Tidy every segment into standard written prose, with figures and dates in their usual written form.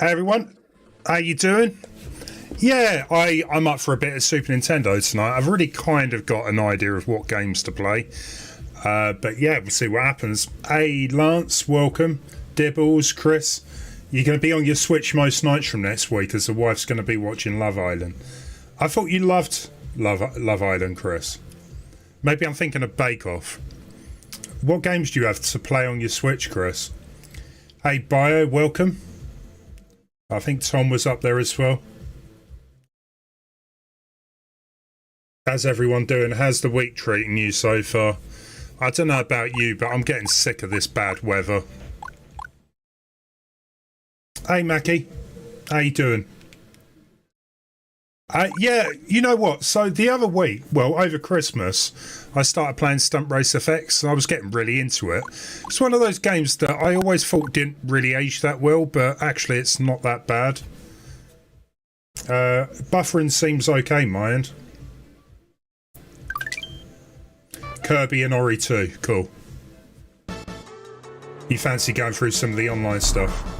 Hey everyone, how you doing? Yeah, I'm up for a bit of Super Nintendo tonight. I've already kind of got an idea of what games to play. But yeah, we'll see what happens. Hey Lance, welcome. Dibbles, Chris. You're going to be on your Switch most nights from next week as the wife's going to be watching Love Island. I thought you loved Love Island, Chris. Maybe I'm thinking of Bake Off. What games do you have to play on your Switch, Chris? Hey Bio, welcome. I think Tom was up there as well. How's everyone doing? How's the week treating you so far? I don't know about you, but I'm getting sick of this bad weather. Hey Mackie, how you doing? Yeah, you know what? So the other week, well, over Christmas, I started playing Stunt Race FX and I was getting really into it. It's one of those games that I always thought didn't really age that well, but actually it's not that bad. Buffering seems okay, my end. Kirby and Ori 2, cool. You fancy going through some of the online stuff?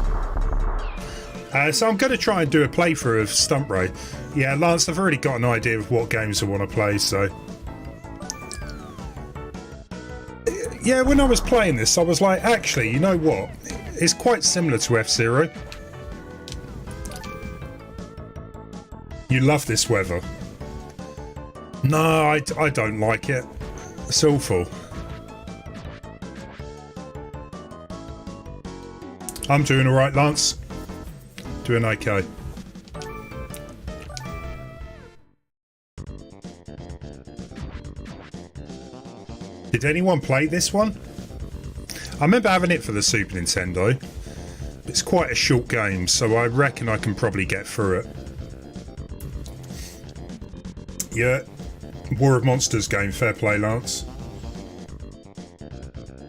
So I'm going to try and do a playthrough of Stunt Race. Yeah, Lance, I've already got an idea of what games I want to play, so... Yeah, when I was playing this, I was like, actually, you know what? It's quite similar to F-Zero. You love this weather. No, I don't like it. It's awful. I'm doing alright, Lance. Doing okay. Did anyone play this one? I remember having it for the Super Nintendo. It's quite a short game, so I reckon I can probably get through it. Yeah. War of Monsters game, fair play, Lance.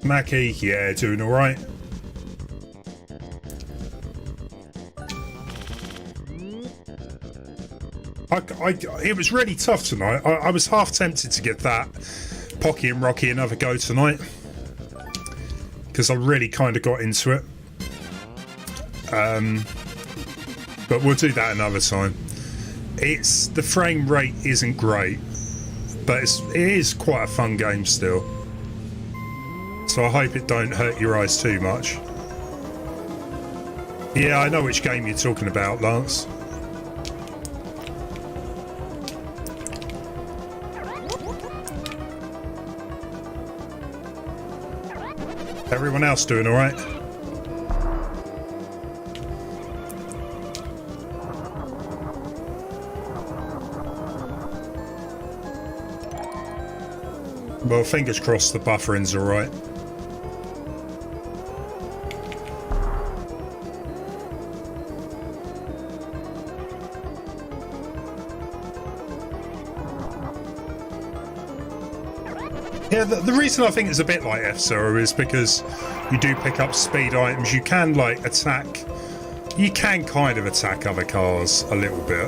Mackie, yeah, doing alright. It was really tough tonight. I was half tempted to get that Pocky and Rocky another go tonight because I really kind of got into it. But we'll do that another time. The frame rate isn't great, but it is quite a fun game still. So I hope it don't hurt your eyes too much. Yeah, I know which game you're talking about, Lance. Everyone else doing alright? Well, fingers crossed the buffering's alright. Yeah, the reason I think it's a bit like F-Zero is because you do pick up speed items. You can, like, attack... You can kind of attack other cars a little bit,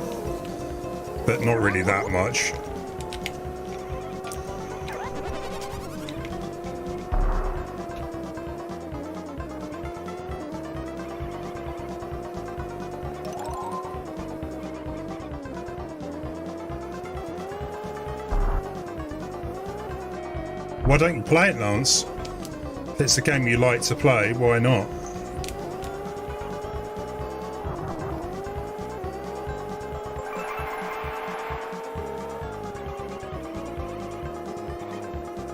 but not really that much. Why don't you play it, Lance? If it's a game you like to play, why not?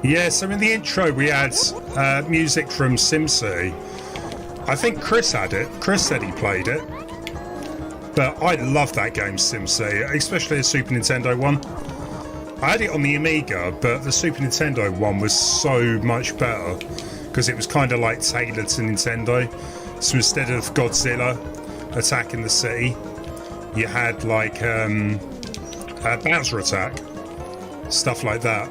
Yeah, so in the intro we had music from SimCity. I think Chris had it. Chris said he played it. But I love that game, SimCity, especially the Super Nintendo one. I had it on the Amiga, but the Super Nintendo one was so much better because it was kind of like tailored to Nintendo. So instead of Godzilla attacking the city, you had like a Bowser attack, stuff like that.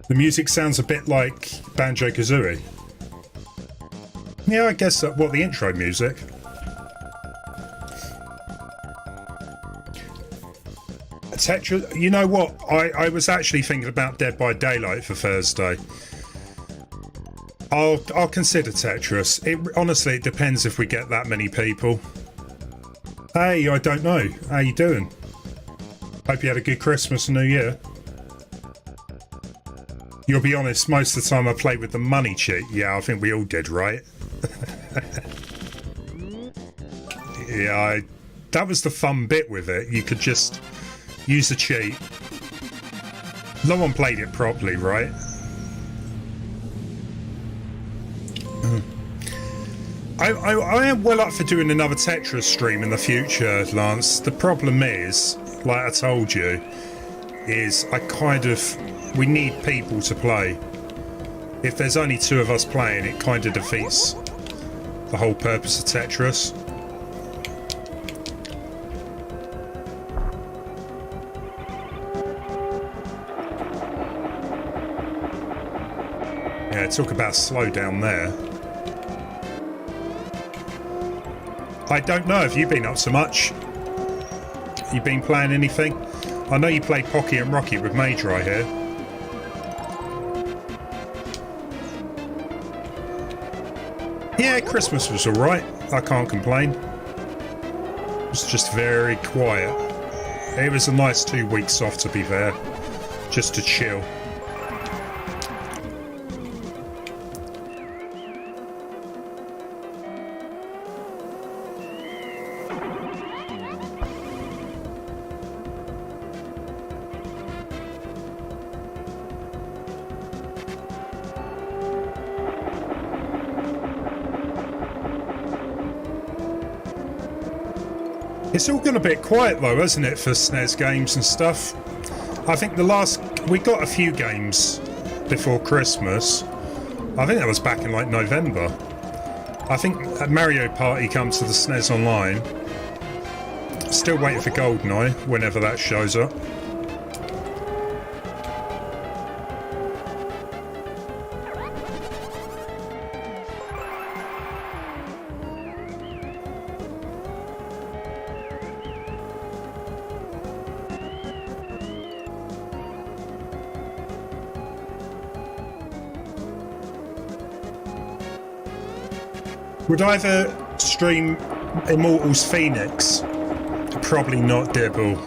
The music sounds a bit like Banjo-Kazooie. Yeah, I guess what the intro music. Tetris, you know what? I was actually thinking about Dead by Daylight for Thursday. I'll consider Tetris. Honestly, it depends if we get that many people. Hey, I don't know. How you doing? Hope you had a good Christmas and New Year. You'll be honest, most of the time I played with the money cheat. Yeah, I think we all did, right? Yeah, that was the fun bit with it. You could just use the cheat. No one played it properly, right? I am well up for doing another Tetris stream in the future, Lance. The problem is, like I told you, is we need people to play. If there's only 2 of us playing, it kind of defeats the whole purpose of Tetris. Yeah, talk about slow down there. I don't know, have you been up so much? You been playing anything? I know you played Pocky and Rocky with Major, I hear. Yeah, Christmas was alright. I can't complain. It was just very quiet. It was a nice 2 weeks off, to be fair. Just to chill. It's all gone a bit quiet though, hasn't it, for SNES games and stuff? I think we got a few games before Christmas. I think that was back in like November. I think Mario Party comes to the SNES Online. Still waiting for GoldenEye, whenever that shows up. Would I ever stream Immortals Phoenix? Probably not, Dibble.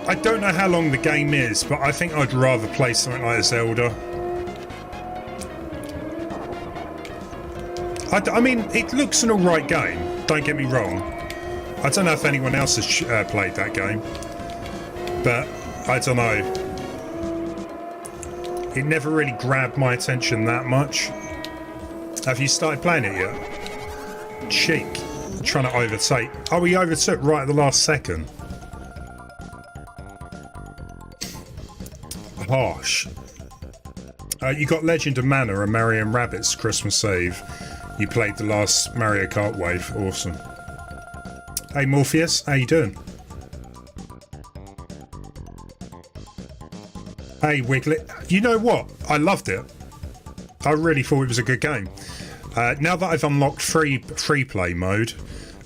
I don't know how long the game is, but I think I'd rather play something like Zelda. I mean, it looks an alright game, don't get me wrong. I don't know if anyone else has played that game, but I don't know. It never really grabbed my attention that much. Have you started playing it yet? Cheek. Trying to overtake. Oh, he overtook right at the last second. Harsh. You got Legend of Mana and Mario and Rabbids Christmas Eve. You played the last Mario Kart wave. Awesome. Hey Morpheus, how you doing? Hey Wiglet. You know what? I loved it. I really thought it was a good game. Now that I've unlocked free play mode,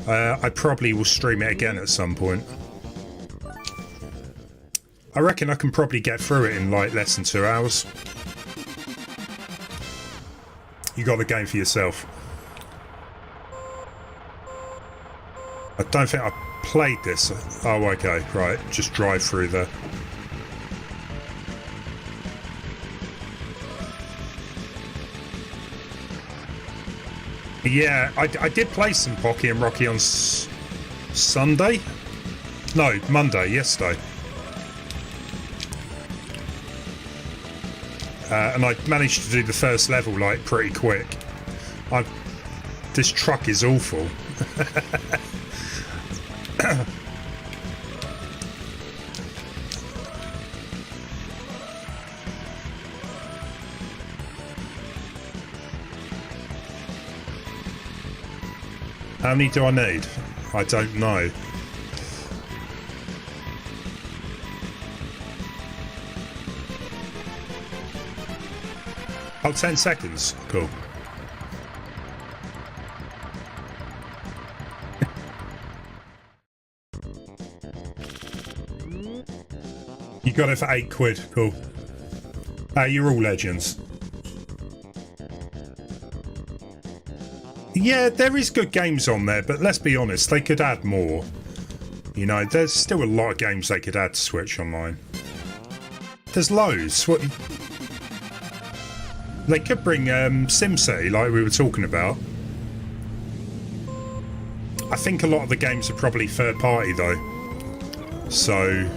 I probably will stream it again at some point. I reckon I can probably get through it in like less than 2 hours. You got the game for yourself. I don't think I played this. Oh, okay, right. Just drive through there. Yeah, I did play some Pocky and Rocky on Sunday? No, Monday, yesterday. And I managed to do the first level, like, pretty quick. This truck is awful. How many do I need? I don't know. Oh, 10 seconds. Cool. Got it for £8. Cool. You're all legends. Yeah, there is good games on there, but let's be honest, they could add more. You know, there's still a lot of games they could add to Switch Online. There's loads. What? They could bring SimCity, like we were talking about. I think a lot of the games are probably third party though. So...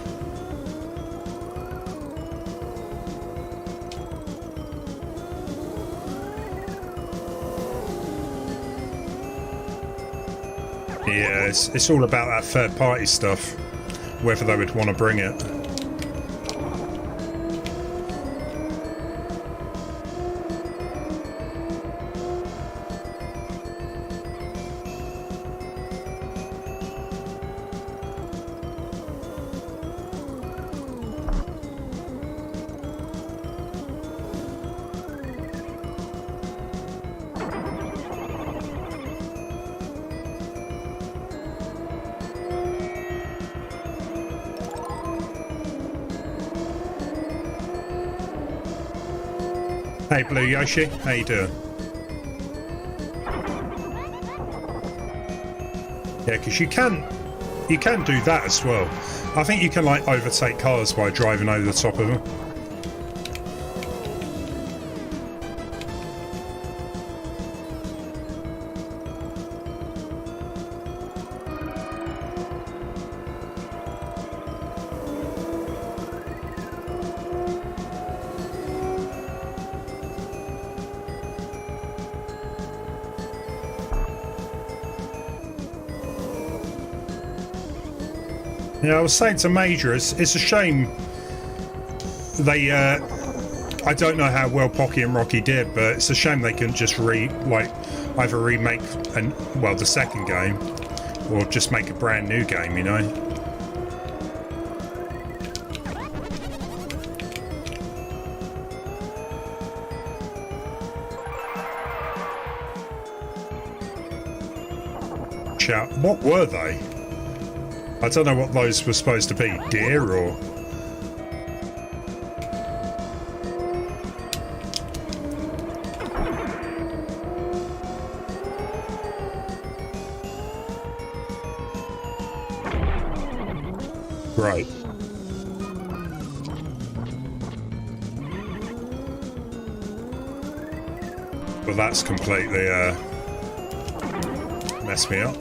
yeah, it's all about that third party stuff, whether they would want to bring it. Hey Blue Yoshi, how you doing? Yeah, because you can do that as well. I think you can like overtake cars by driving over the top of them. Yeah, I was saying to Major, it's a shame they, I don't know how well Pocky and Rocky did, but it's a shame they couldn't just either remake, the second game, or just make a brand new game, you know? Chat, what were they? I don't know what those were supposed to be. Deer or... Right. Well, that's completely messed me up.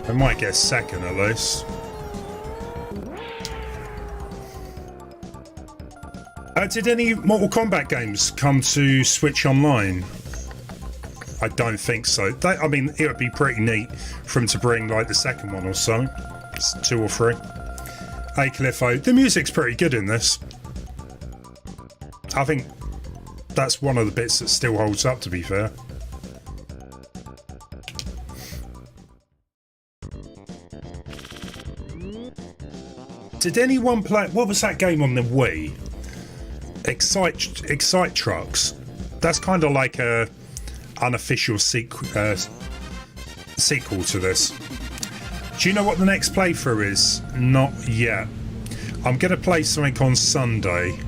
I might get second at least. Did any Mortal Kombat games come to Switch Online? I don't think so. I mean, it would be pretty neat for them to bring like the second one or something. It's 2 or 3. Hey Cliffo, the music's pretty good in this. I think that's one of the bits that still holds up, to be fair. Did anyone play... What was that game on the Wii? Excite Trucks. That's kind of like a unofficial sequel to this. Do you know what the next playthrough is? Not yet. I'm going to play something on Sunday.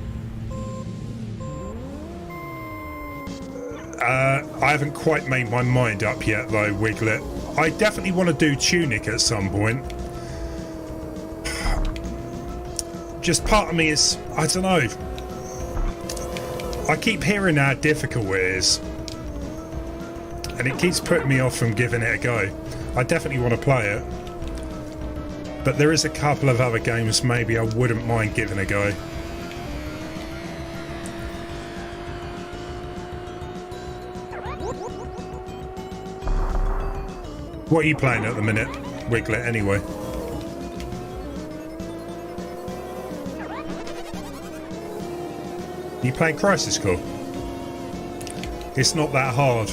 I haven't quite made my mind up yet though, Wiglet. I definitely want to do Tunic at some point. Just part of me is, I don't know. I keep hearing how difficult it is. And it keeps putting me off from giving it a go. I definitely want to play it. But there is a couple of other games maybe I wouldn't mind giving a go. What are you playing at the minute, Wiglet, anyway? You playing Crisis Core? It's not that hard.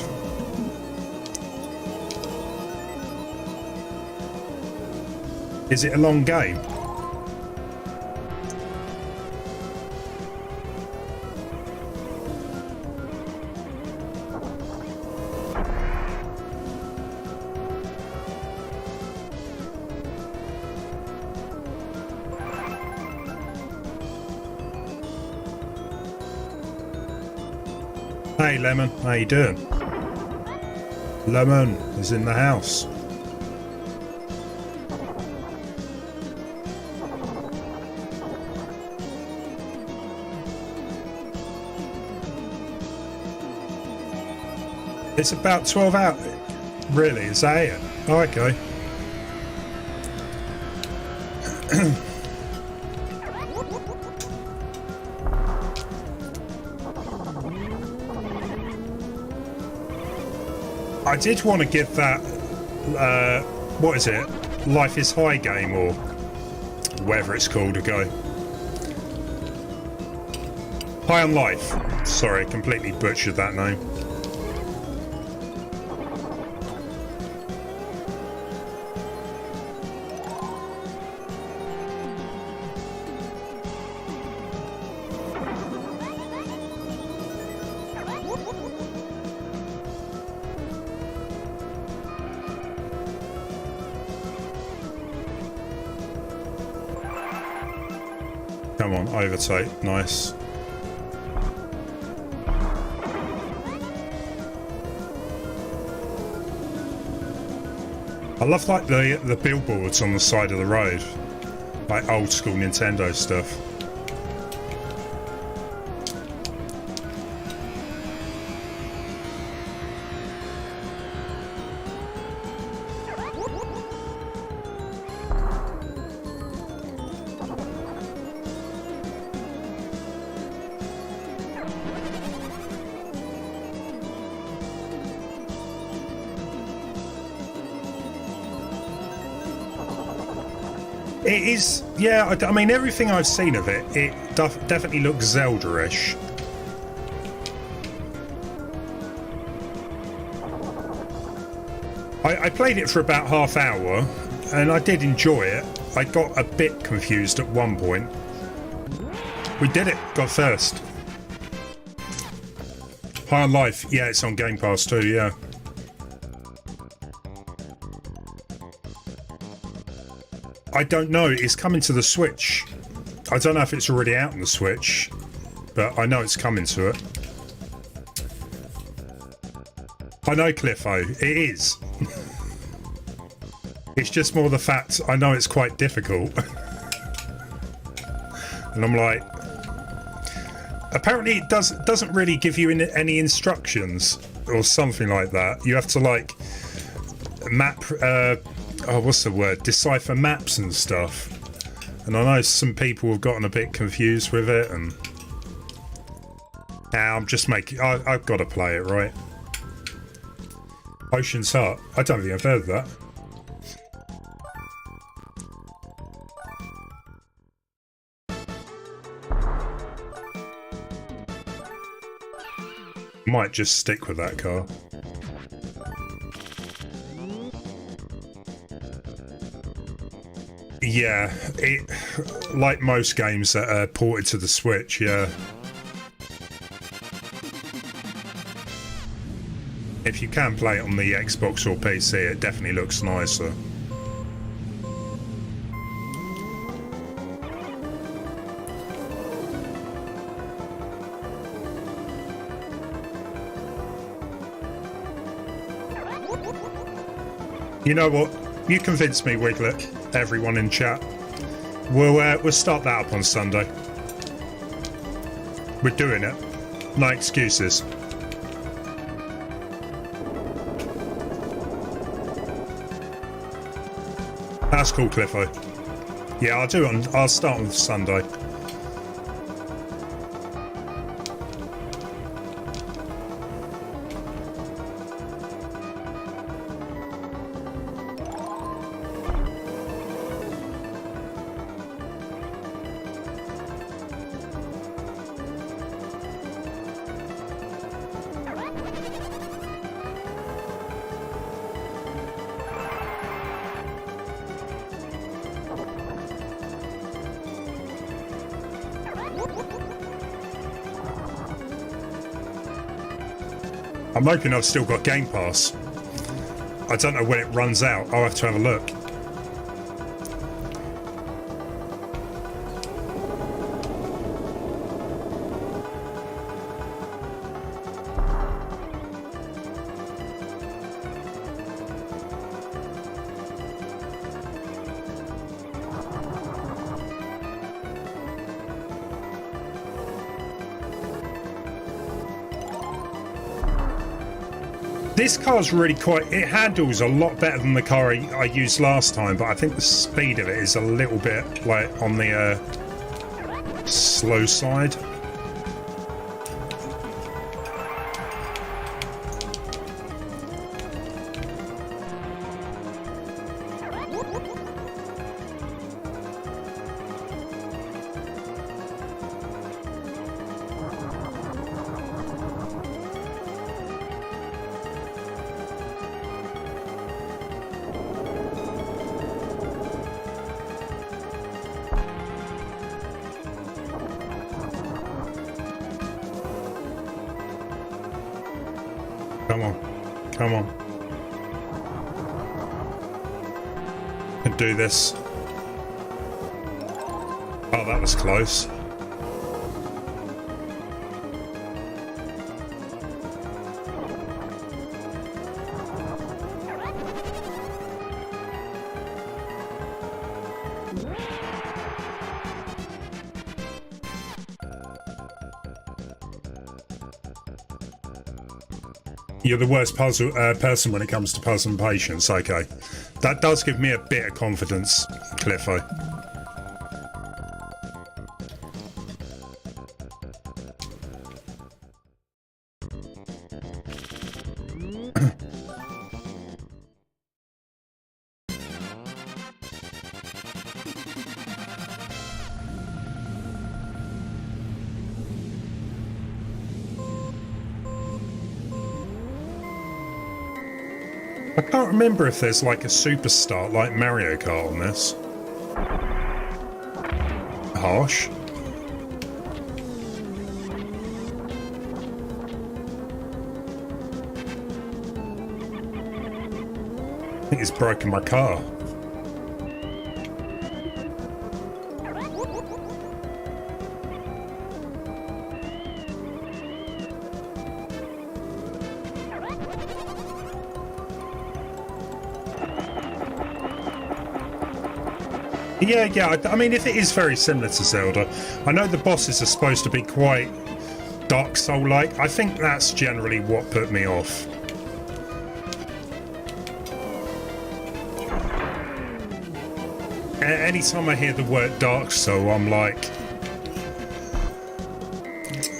Is it a long game? Hey Lemon, how you doing? Lemon is in the house. It's about 12 out. Really? Is that it? Oh, okay. I did want to give that, what is it? Life is High game or whatever it's called a go. High on Life. Sorry, completely butchered that name. Come on, overtake. Nice. I love like the billboards on the side of the road, like old school Nintendo stuff. It is, yeah, I mean, everything I've seen of it, it definitely looks Zelda-ish. I played it for about half hour, and I did enjoy it. I got a bit confused at one point. We did it, got first. High on Life, yeah, it's on Game Pass too, yeah. I don't know, it's coming to the Switch. I don't know if it's already out on the Switch, but I know it's coming to it. I know, Cliffo, it is. It's just more the fact I know it's quite difficult. And I'm like... Apparently it doesn't really give you any instructions or something like that. You have to, like, map... oh, what's the word? Decipher maps and stuff. And I know some people have gotten a bit confused with it, and I'm just making... I've got to play it, right? Ocean's Heart. I don't think I've heard of that. Might just stick with that car. Yeah, it, like most games that are ported to the Switch, yeah. If you can play it on the Xbox or PC, it definitely looks nicer. You know what? You convinced me, Wiglet. Everyone in chat. We'll start that up on Sunday. We're doing it. No excuses. That's cool, Cliffo. Yeah, I'll do it. I'll start on Sunday. I'm hoping I've still got Game Pass. I don't know when it runs out. I'll have to have a look. This car's really it handles a lot better than the car I used last time, but I think the speed of it is a little bit like on the slow side. Come on. Come on. Can do this. Oh, that was close. You're the worst person when it comes to puzzle and patience. Okay, that does give me a bit of confidence, Cliffo. I can't remember if there's like a superstar like Mario Kart on this. Harsh. I think it's broken my car. Yeah, I mean, if it is very similar to Zelda, I know the bosses are supposed to be quite Dark Soul-like. I think that's generally what put me off. Anytime I hear the word Dark Soul, I'm like,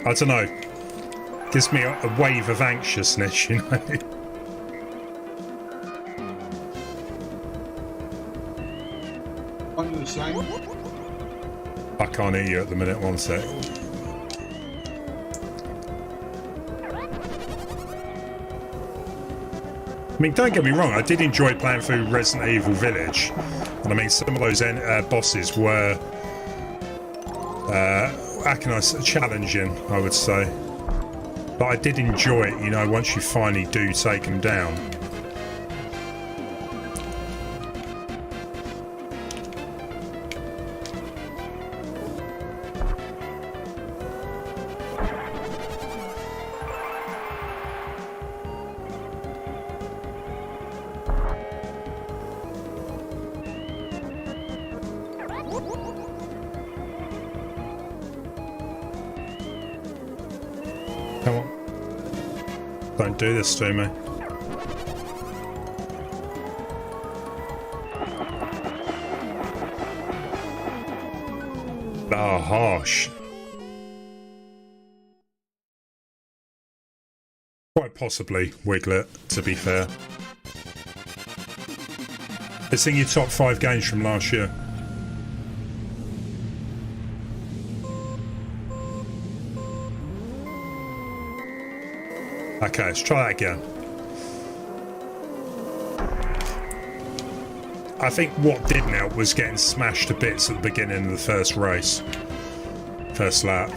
I don't know, gives me a wave of anxiousness, you know? I can't hear you at the minute, one sec. I mean, don't get me wrong, I did enjoy playing through Resident Evil Village. And I mean, some of those bosses were, how can I say, challenging, I would say. But I did enjoy it, you know, once you finally do take them down. Come on. Don't do this to me. Ah, harsh. Quite possibly Wiglet, to be fair. It's in your top 5 games from last year. Okay, let's try that again. I think what didn't help was getting smashed to bits at the beginning of the first race. First lap.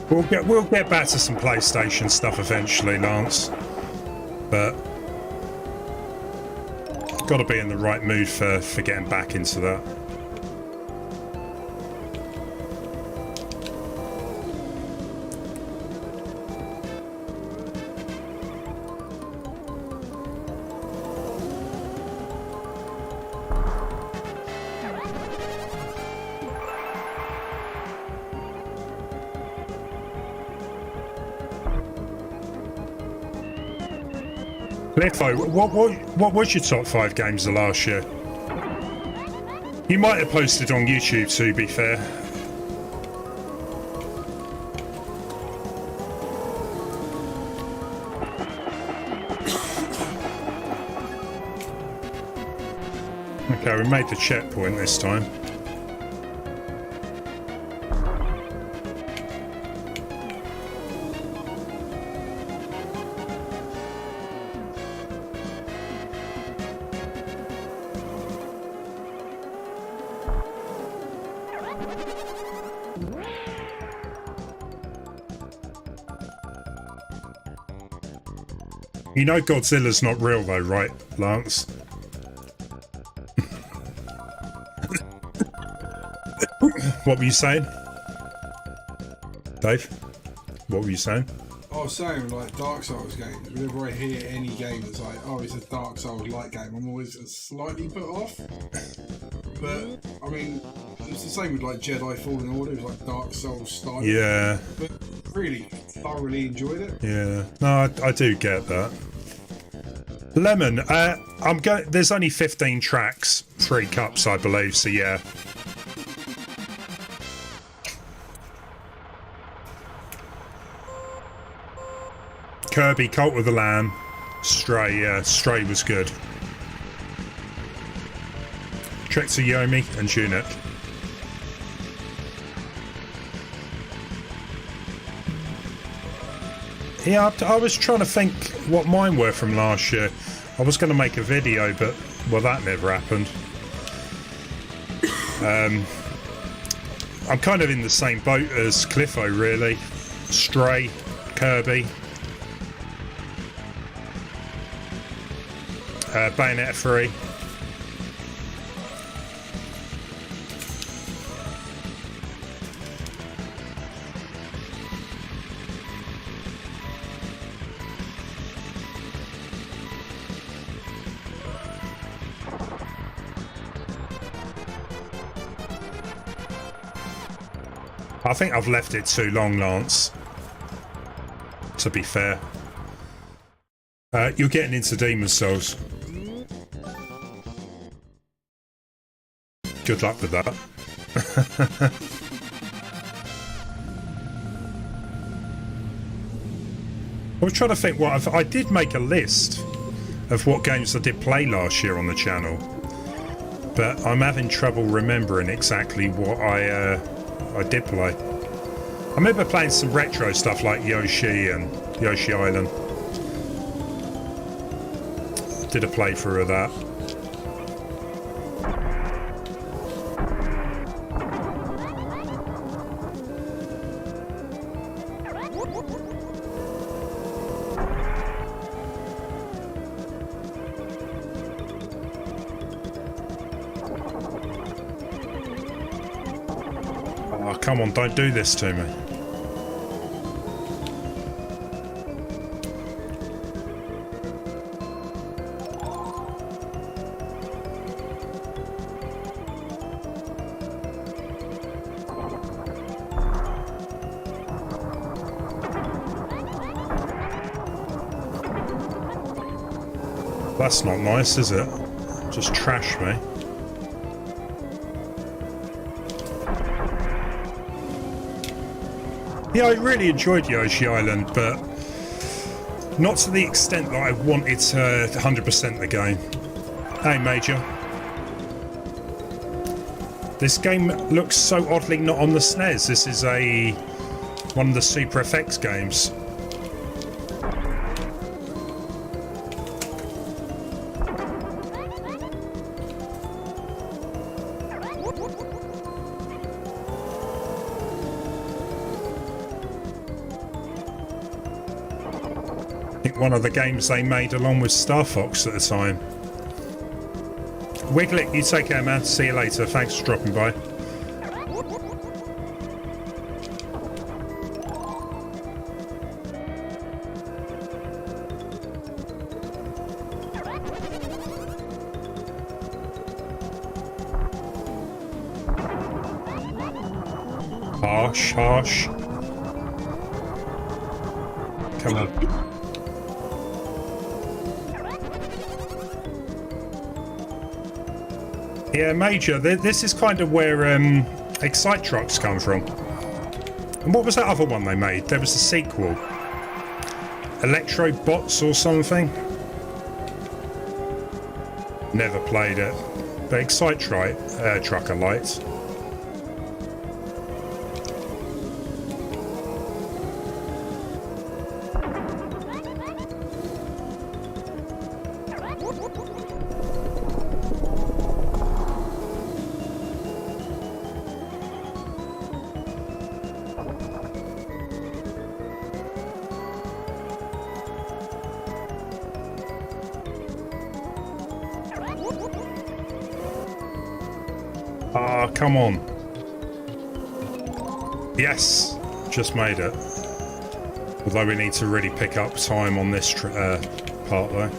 We'll get back to some PlayStation stuff eventually, Lance. But got to be in the right mood for getting back into that. Cliffo, what was your top 5 games of last year? You might have posted on YouTube, to be fair. Okay, we made the checkpoint this time. You know Godzilla's not real though, right, Lance? What were you saying? Dave? What were you saying? I was saying, like, Dark Souls games, whenever I hear any game that's like, oh, it's a Dark Souls-like game, I'm always slightly put off. But, I mean, it's the same with, like, Jedi Fallen Order, it was like Dark Souls style. Yeah. But really thoroughly enjoyed it. Yeah. No, I do get that. Lemon, there's only 15 tracks, 3 cups, I believe, so yeah. Kirby, Cult of the Lamb, Stray, yeah, Stray was good. Trek to Yomi and Tunic. Yeah, I was trying to think what mine were from last year. I was going to make a video, but, well, that never happened. I'm kind of in the same boat as Cliffo, really. Stray, Kirby. Bayonetta 3. I think I've left it too long, Lance, to be fair. You're getting into Demon's Souls. Good luck with that. I was trying to think what I did make a list of what games I did play last year on the channel, but I'm having trouble remembering exactly what I did play. I remember playing some retro stuff like Yoshi and Yoshi Island. Did a playthrough of that. Oh, come on, don't do this to me. That's not nice, is it? Just trash me. Yeah, I really enjoyed Yoshi Island, but not to the extent that I wanted to 100% the game. Hey, Major. This game looks so oddly not on the SNES. This is one of the Super FX games. one of the games they made along with Star Fox at the time. Wiglet, you take care, man. See you later. Thanks for dropping by. Harsh, harsh. Come on. Yeah, Major, this is kind of where Excite Trucks come from. And what was that other one they made? There was a sequel. Electro Bots or something? Never played it. But Excite Trucker Lights. Ah, come on. Yes, just made it. Although we need to really pick up time on this part though.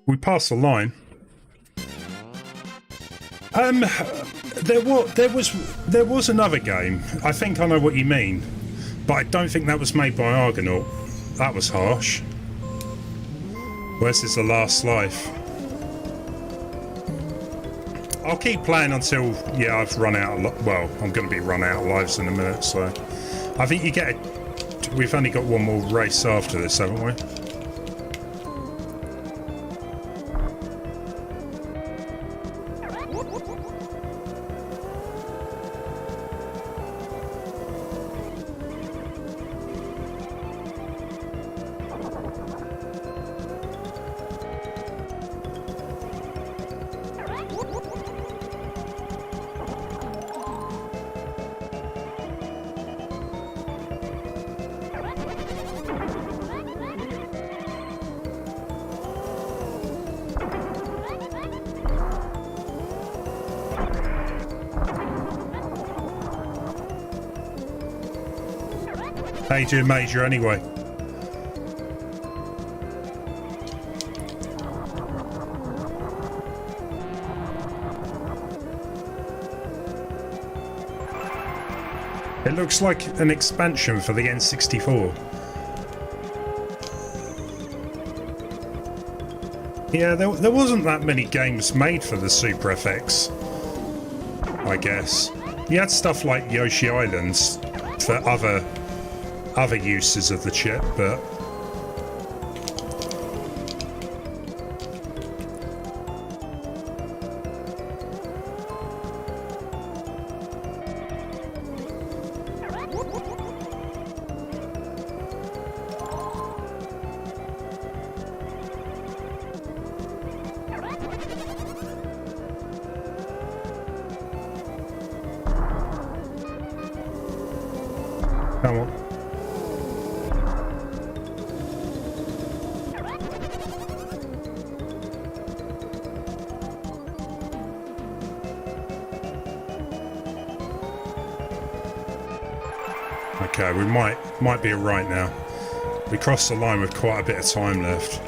We passed the line. There was another game. I think I know what you mean, but I don't think that was made by Argonaut. That was harsh. Where's is the last life? I'll keep playing until I've run out of well, I'm going to be run out of lives in a minute. So I think you get we've only got one more race after this, haven't we? How you doing, Major, anyway? It looks like an expansion for the N64. Yeah, there wasn't that many games made for the Super FX, I guess. You had stuff like Yoshi Islands for other uses of the chip, but come on. Okay, we might be right now. We crossed the line with quite a bit of time left.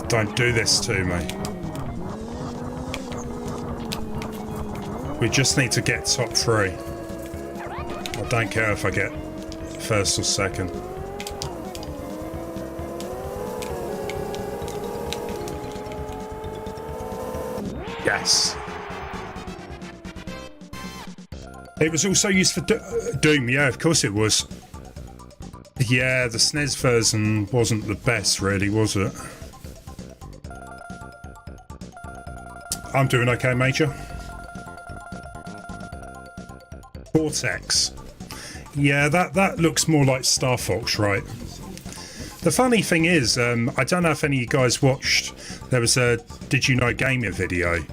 Don't do this to me. We just need to get top 3. I don't care if I get first or second. Yes. It was also used for Doom, yeah, of course it was. Yeah, the SNES version wasn't the best, really, was it? I'm doing okay, Major. Vortex. Yeah, that looks more like Star Fox, right? The funny thing is, I don't know if any of you guys watched, there was a Did You Know Gamer video,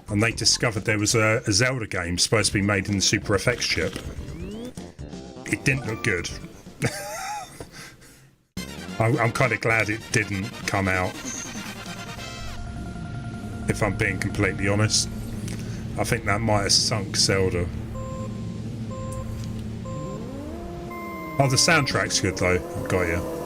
and they discovered there was a Zelda game supposed to be made in the Super FX chip. It didn't look good. I'm kind of glad it didn't come out, if I'm being completely honest. I think that might have sunk Zelda. Oh, the soundtrack's good though. Got you.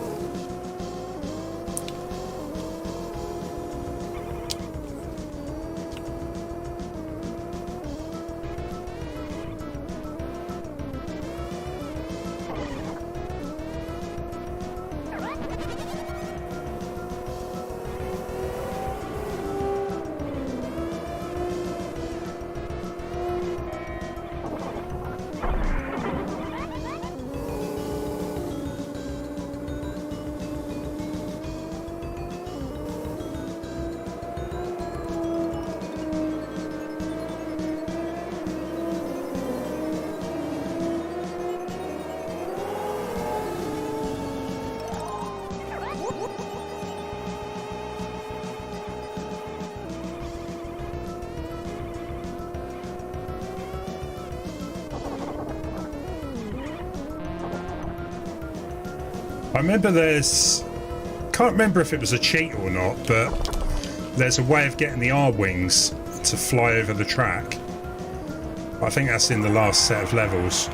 I remember can't remember if it was a cheat or not, but there's a way of getting the R-wings to fly over the track. I think that's in the last set of levels.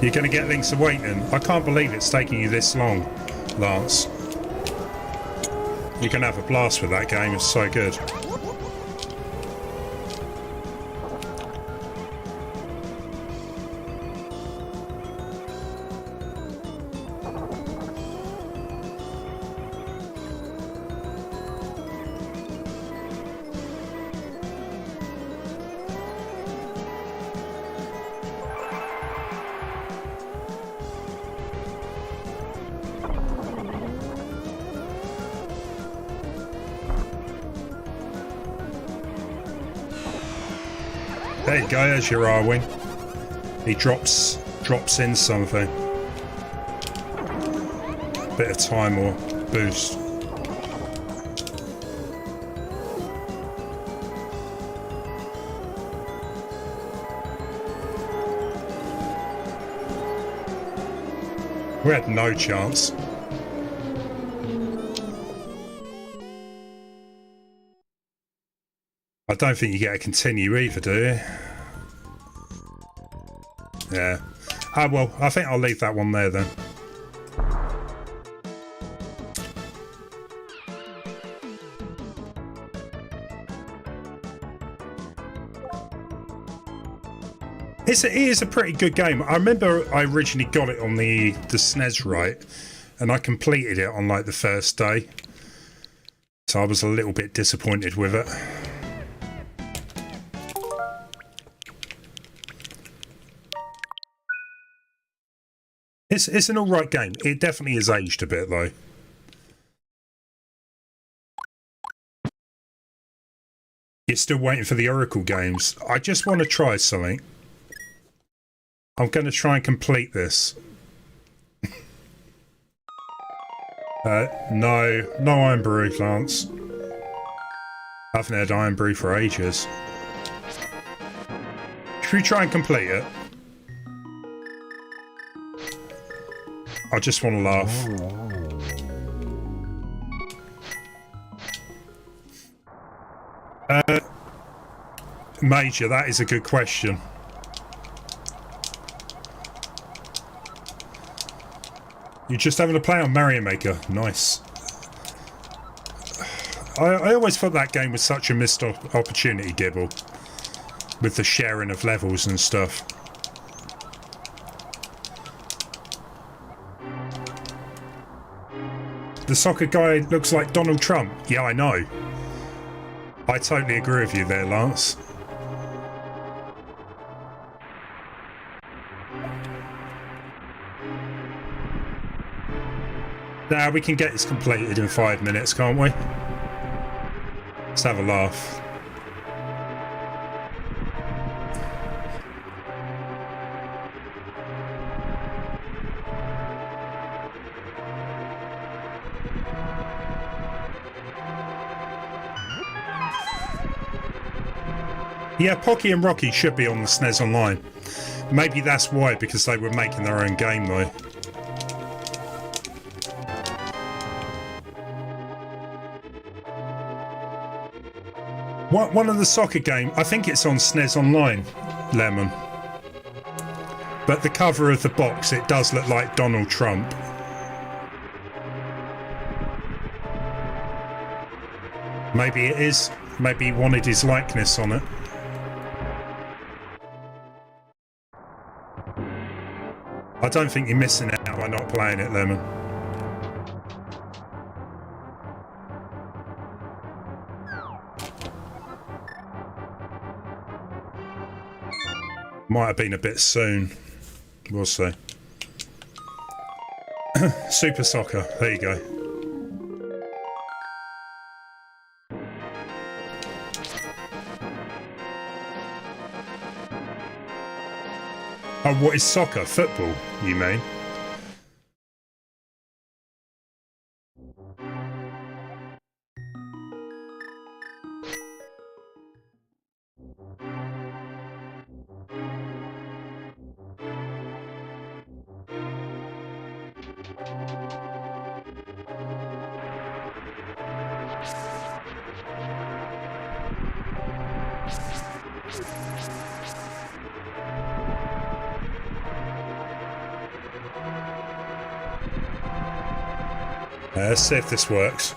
You're going to get Link's Awakening. I can't believe it's taking you this long, Lance. You're going to have a blast with that game. It's so good. There you go, there's your R-wing. He drops in something. Bit of time or boost. We had no chance. I don't think you get to continue either, do you? Yeah. Ah, well, I think I'll leave that one there then. It is a pretty good game. I remember I originally got it on the SNES, right? And I completed it on like the first day. So I was a little bit disappointed with it. It's an alright game. It definitely has aged a bit though. You're still waiting for the Oracle games. I just want to try something. I'm going to try and complete this. No Iron Brew, Lance. I haven't had Iron Brew for ages. Should we try and complete it? I just want to laugh. Major, that is a good question. You're just having a play on Mario Maker. Nice. I always thought that game was such a missed opportunity, Gibble. With the sharing of levels and stuff. The soccer guy looks like Donald Trump. Yeah, I know. I totally agree with you there, Lance. Now we can get this completed in 5 minutes, can't we? Let's have a laugh. Yeah, Pocky and Rocky should be on the SNES Online. Maybe that's why, because they were making their own game though. One of the soccer game, I think it's on SNES Online, Lemon. But the cover of the box, it does look like Donald Trump. Maybe it is. Maybe he wanted his likeness on it. I don't think you're missing out by not playing it, Lemon. Might have been a bit soon. We'll see. Super Soccer. There you go. Oh, what is soccer? Football, you mean? Let's see if this works.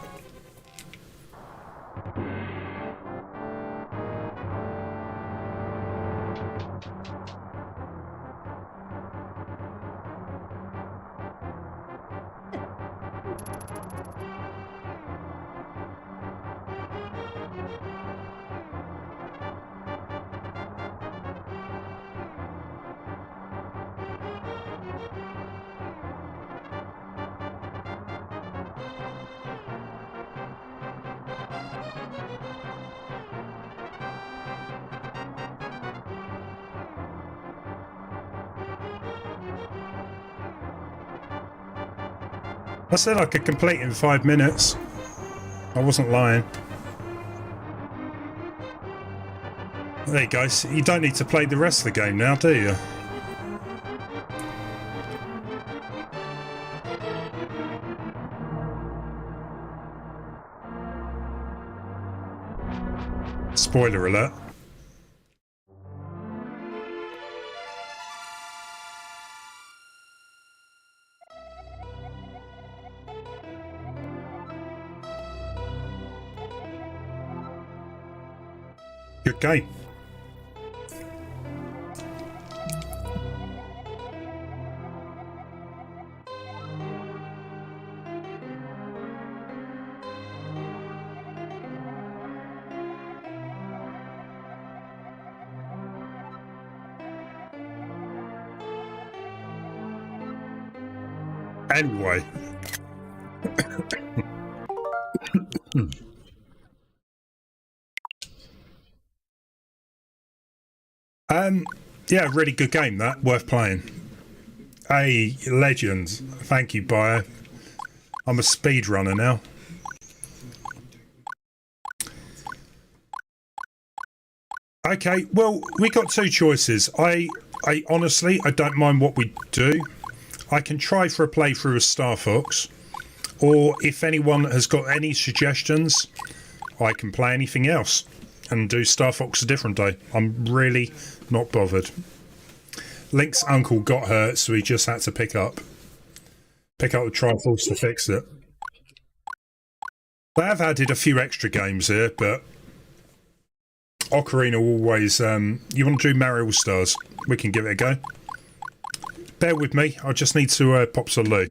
I said I could complete in 5 minutes. I wasn't lying. There you go. So you don't need to play the rest of the game now, do you? Spoiler alert. Good game. Anyway. Yeah, really good game that, worth playing. Hey, legend. Thank you, Bio. I'm a speedrunner now. Okay, well, we got two choices. I honestly, I don't mind what we do. I can try for a playthrough of Star Fox, or if anyone has got any suggestions, I can play anything else and do Star Fox a different day. I'm really not bothered. Link's uncle got hurt, so he just had to pick up the Triforce to fix it. They have added a few extra games here, but Ocarina always... you want to do Mario All-Stars? We can give it a go. Bear with me, I just need to pop some loo.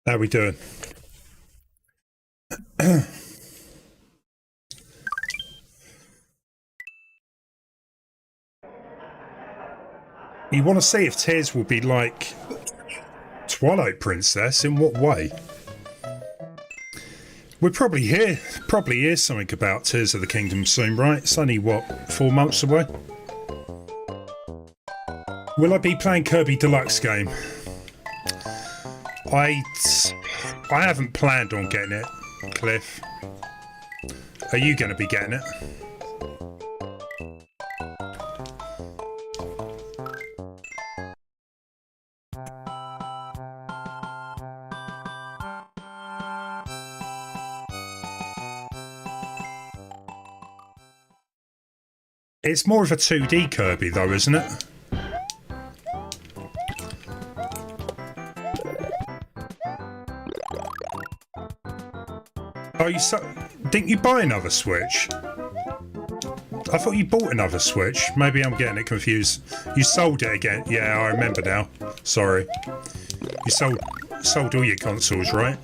How we doing? You want to see if Tears will be like Twilight Princess? In what way? We'll probably hear something about Tears of the Kingdom soon, right? It's only, what, 4 months away? Will I be playing Kirby Deluxe game? I haven't planned on getting it, Cliff. Are you going to be getting it? It's more of a 2D Kirby though, isn't it? Oh, didn't you buy another Switch? I thought you bought another Switch. Maybe I'm getting it confused. You sold it again. Yeah, I remember now. Sorry. You sold all your consoles, right?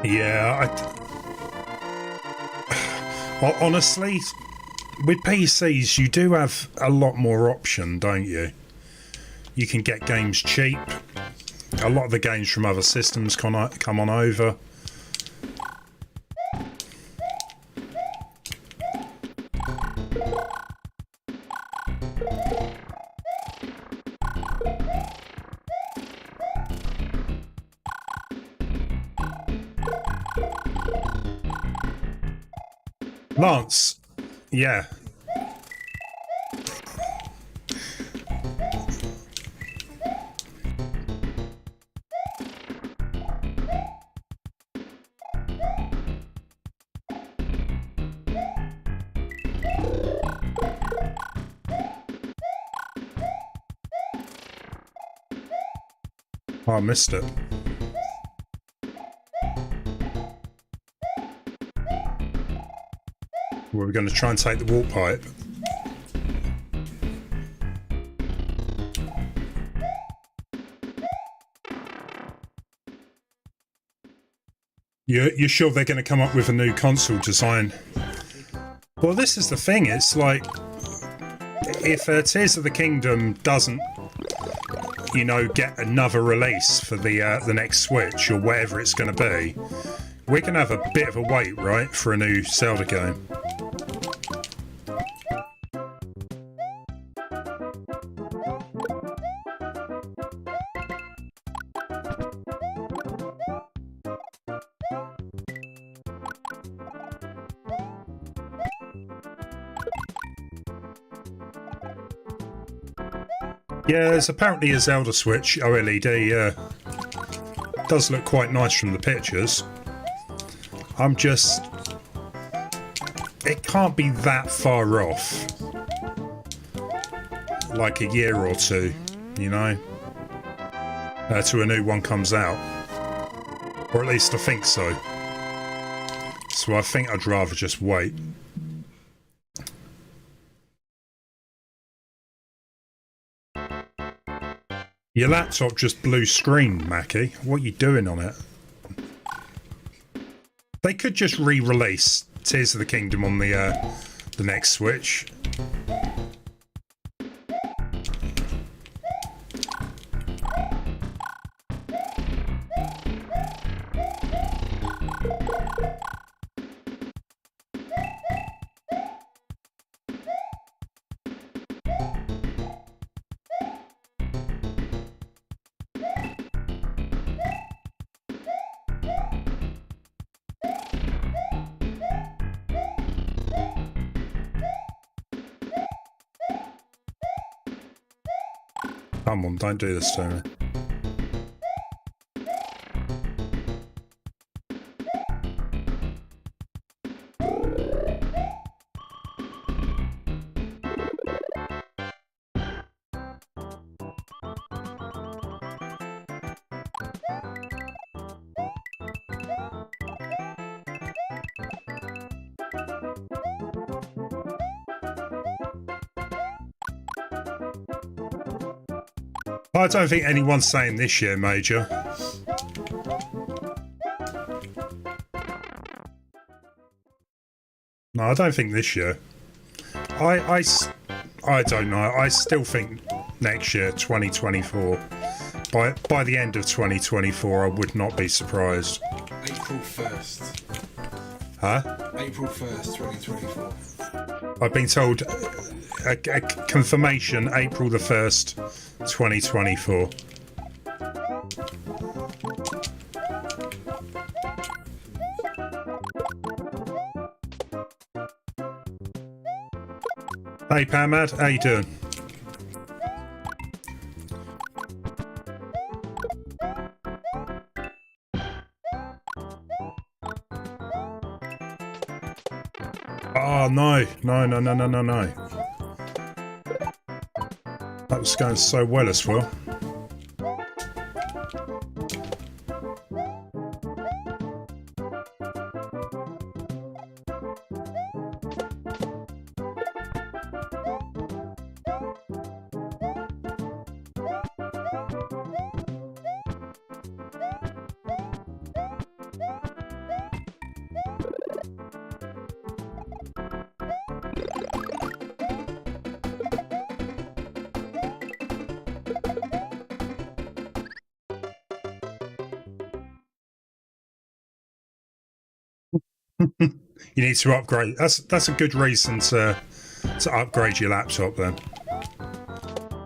Yeah, honestly, with PCs, you do have a lot more option, don't you? You can get games cheap. A lot of the games from other systems come on over. Lance, yeah. Oh, I missed it. We're going to try and take the warp pipe. You're sure they're going to come up with a new console design Well, this is the thing. It's like if Tears of the Kingdom doesn't, you know, get another release for the next Switch or whatever it's going to be, we're going to have a bit of a wait, right, for a new Zelda game. Yeah, there's apparently a Zelda Switch OLED. Does look quite nice from the pictures. It can't be that far off. Like a year or two, you know, till a new one comes out. Or at least I think so. So I think I'd rather just wait. Your laptop just blue screen, Mackie. What are you doing on it? They could just re-release Tears of the Kingdom on the next Switch. Come on, don't do this to me. I don't think anyone's saying this year, Major. No, I don't think this year. I don't know. I still think next year, 2024. By the end of 2024, I would not be surprised. April 1st. Huh? April 1st, 2024. I've been told a confirmation April the 1st, 2024. Hey Pamad, how you doing? Oh no. That was going so well as well. You need to upgrade. That's a good reason to upgrade your laptop then.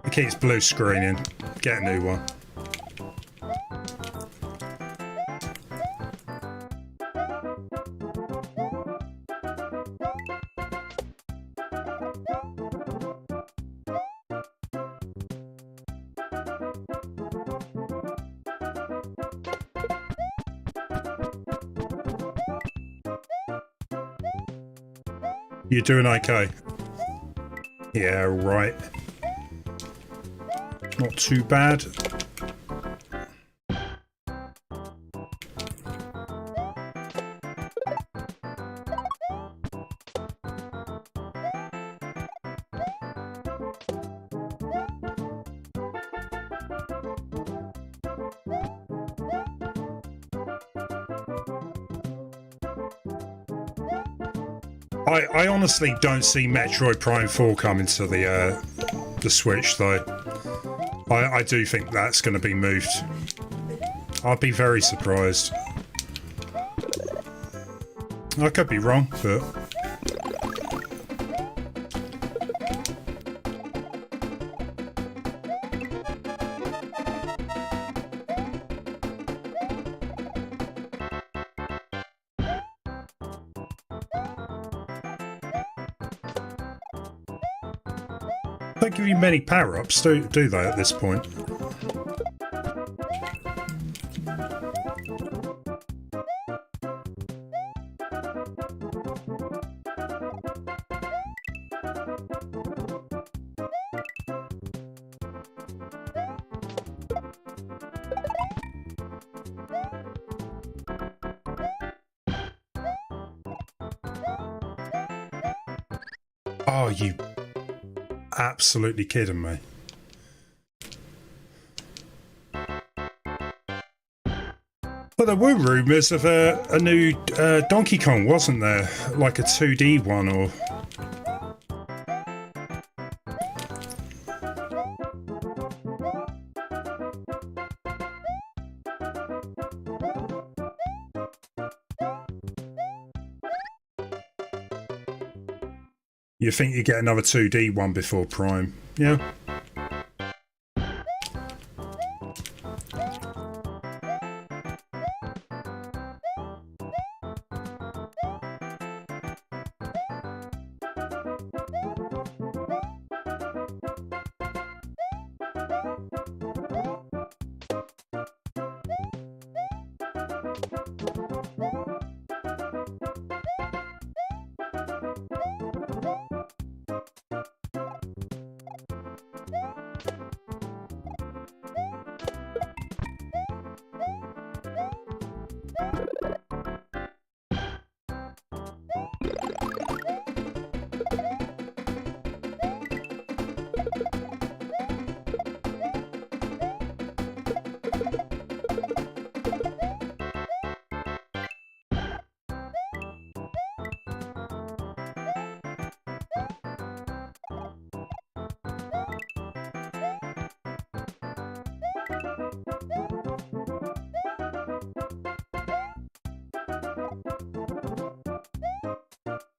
It keeps blue screening. Get a new one. You're doing okay? Yeah, right. Not too bad. I honestly don't see Metroid Prime 4 coming to the Switch, though. I do think that's going to be moved. I'd be very surprised. I could be wrong, but... Don't give you many power-ups, do they, at this point? Oh, you absolutely kidding me. But there were rumours of a new Donkey Kong, wasn't there? Like a 2D one, or... You think you get another 2D one before Prime? Yeah.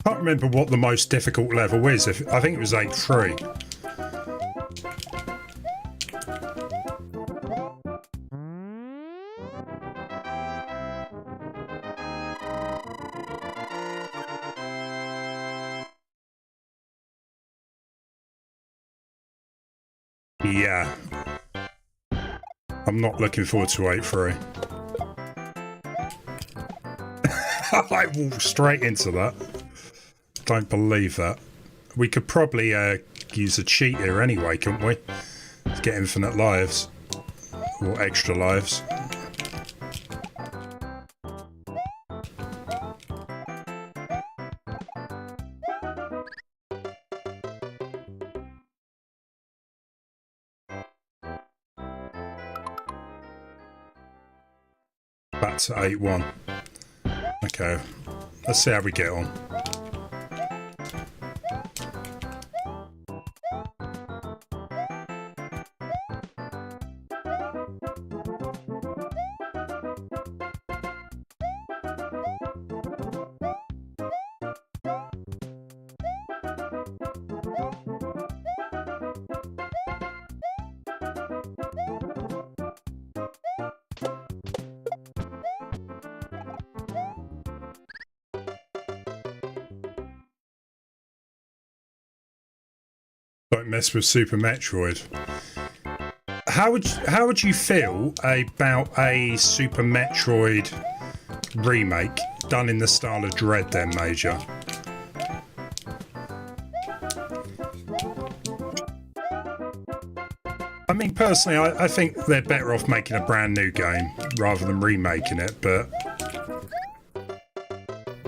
I can't remember what the most difficult level is. I think it was 8-3. Yeah. I'm not looking forward to 8-3. I walked straight into that. Don't believe that. We could probably use a cheat here anyway, couldn't we? To get infinite lives. Or extra lives. Back to 8-1. Okay, let's see how we get on. Don't mess with Super Metroid. How would you feel about a Super Metroid remake done in the style of Dread then, Major? I mean, personally, I think they're better off making a brand new game rather than remaking it, but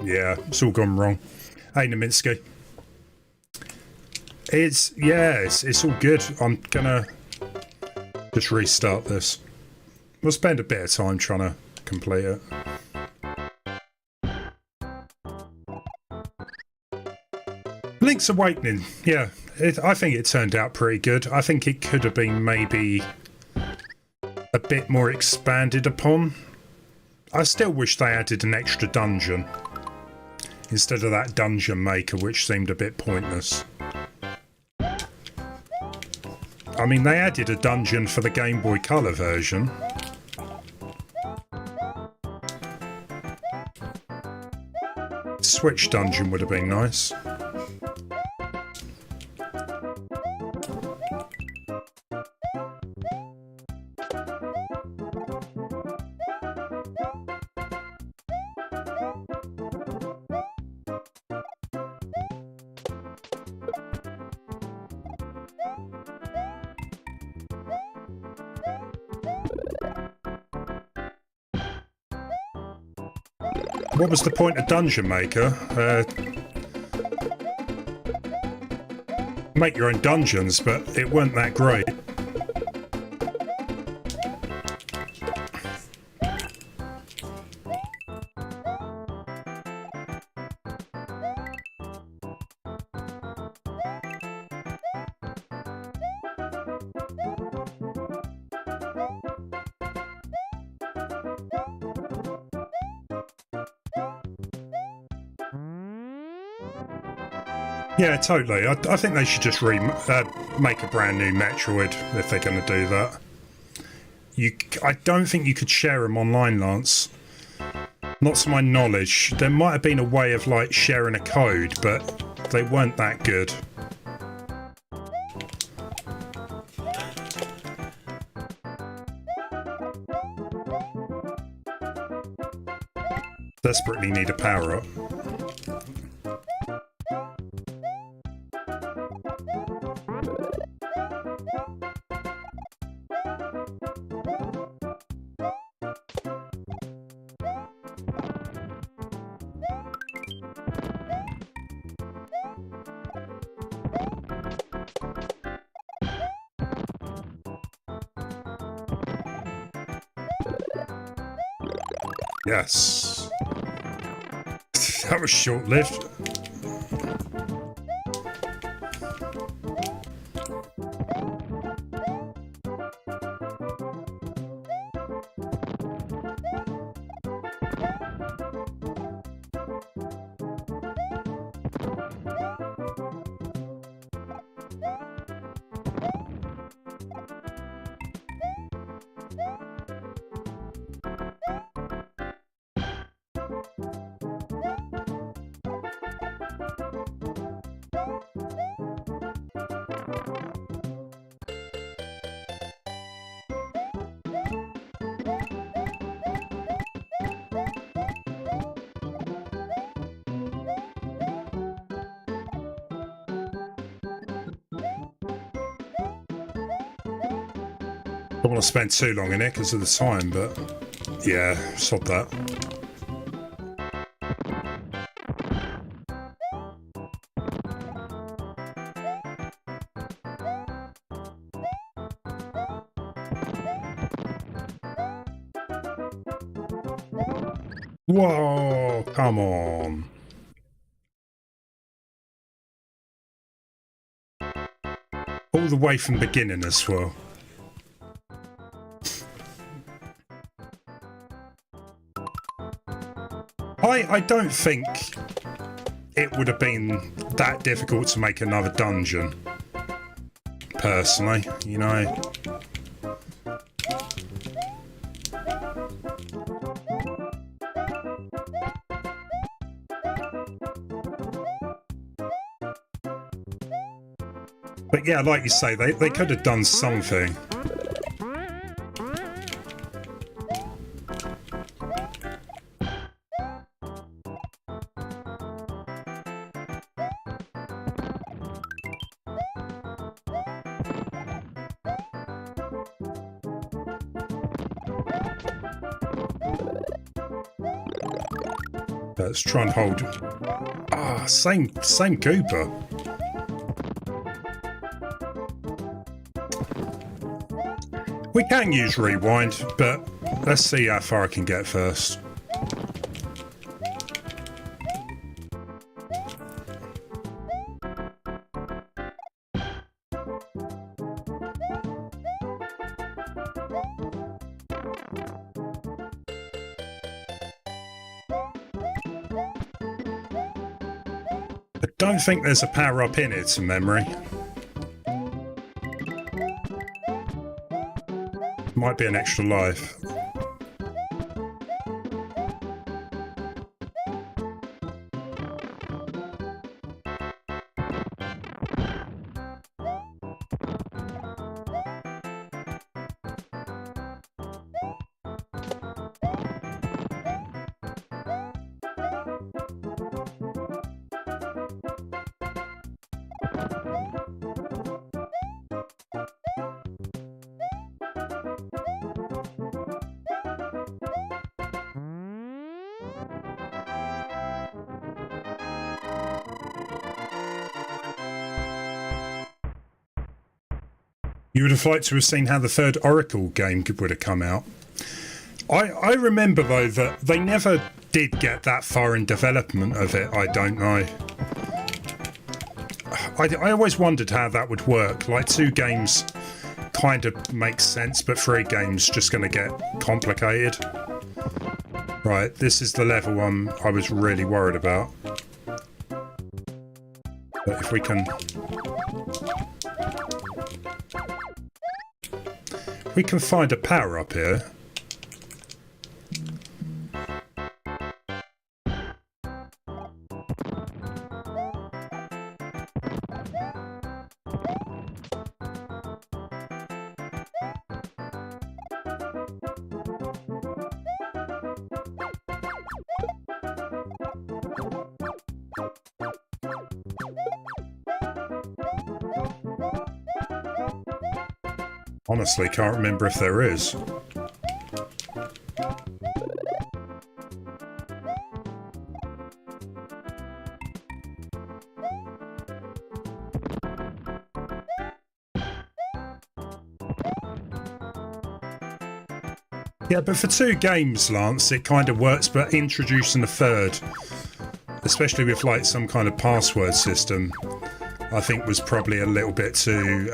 yeah, it's all gone wrong. Hey, Naminsky. It's all good. I'm gonna just restart this. We'll spend a bit of time trying to complete it. Link's Awakening, yeah, I think it turned out pretty good. I think it could have been maybe a bit more expanded upon. I still wish they added an extra dungeon instead of that dungeon maker, which seemed a bit pointless. I mean, they added a dungeon for the Game Boy Color version. Switch dungeon would have been nice. What was the point of Dungeon Maker? Make your own dungeons, but it weren't that great. Yeah, totally. I think they should just make a brand new Metroid if they're going to do that. I don't think you could share them online, Lance. Not to my knowledge. There might have been a way of like sharing a code, but they weren't that good. Desperately need a power-up. Yes. That was short-lived. I don't want to spend too long in it because of the time, but yeah, sod that. Whoa, come on. All the way from beginning as well. I don't think it would have been that difficult to make another dungeon, personally, you know. But yeah, like you say, they could have done something. Let's try and hold. Ah, same Gooper. We can use rewind, but let's see how far I can get first. I don't think there's a power-up in it, to memory. Might be an extra life. You would have liked to have seen how the third Oracle game would have come out. I remember, though, that they never did get that far in development of it. I don't know. I always wondered how that would work. Like, 2 games kind of makes sense, but 3 games just going to get complicated. Right, this is the level I was really worried about. But if we can... We can find a power up here. Honestly, can't remember if there is. Yeah, but for 2 games, Lance, it kind of works, but introducing a third, especially with like some kind of password system, I think was probably a little bit too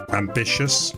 ambitious.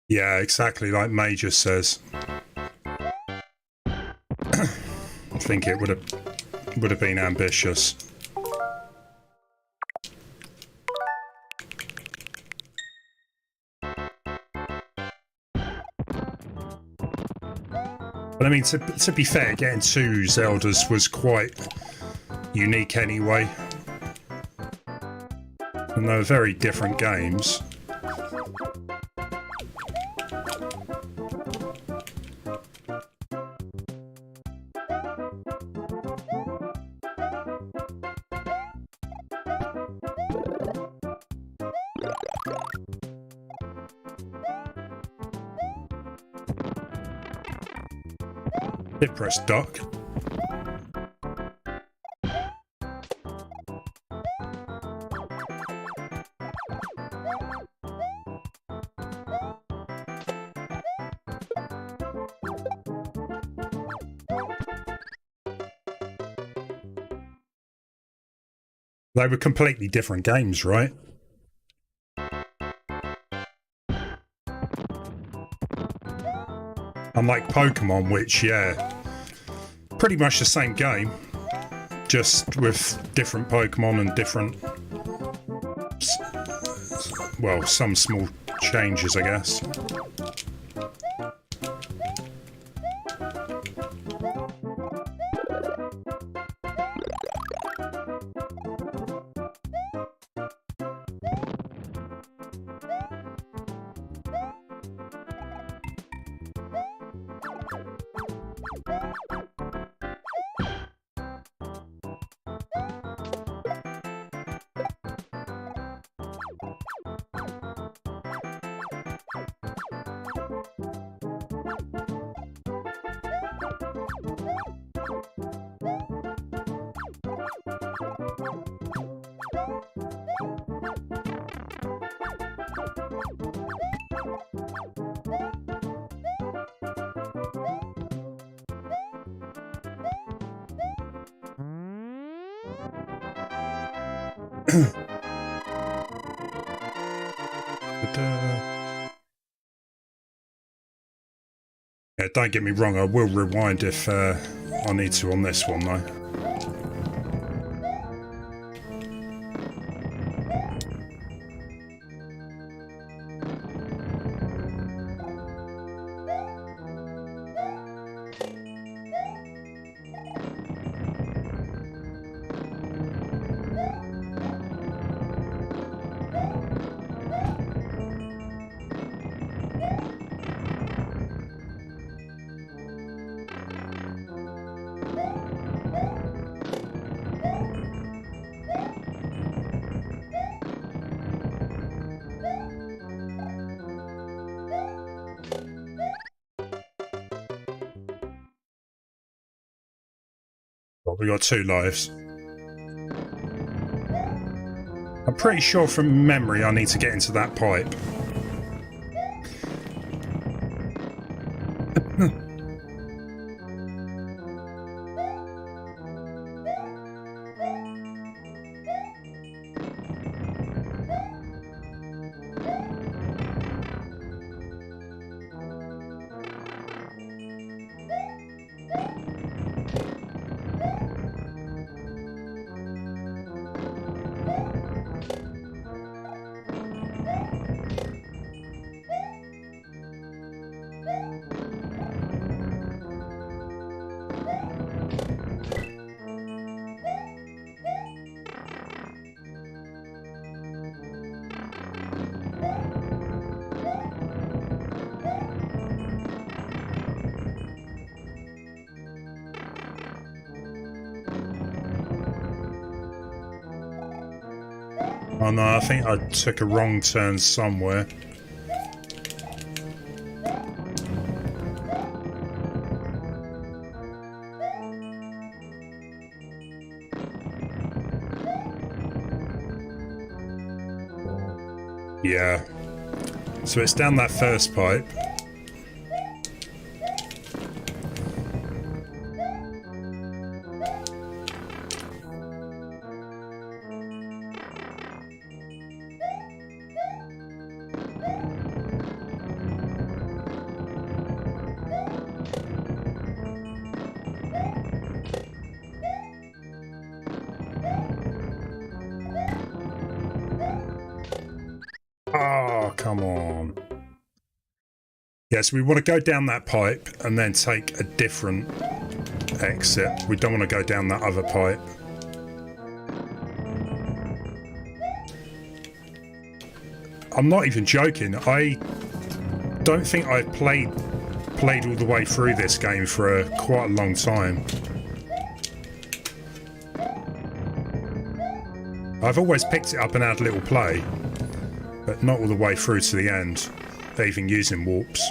Yeah, exactly like Major says. I think it would have been ambitious. But I mean, to be fair, getting 2 Zeldas was quite unique anyway. And they were very different games. Did press duck. They were completely different games, right? Unlike Pokemon, which, yeah, pretty much the same game, just with different Pokemon and different, well, some small changes, I guess. Yeah, don't get me wrong, I will rewind if I need to on this one though. Well, we got 2 lives. I'm pretty sure from memory I need to get into that pipe. Oh no, I think I took a wrong turn somewhere. Yeah. So it's down that first pipe. Oh, come on. Yeah, so we want to go down that pipe and then take a different exit. We don't want to go down that other pipe. I'm not even joking. I don't think I've played all the way through this game for quite a long time. I've always picked it up and had a little play, but not all the way through to the end, even using warps.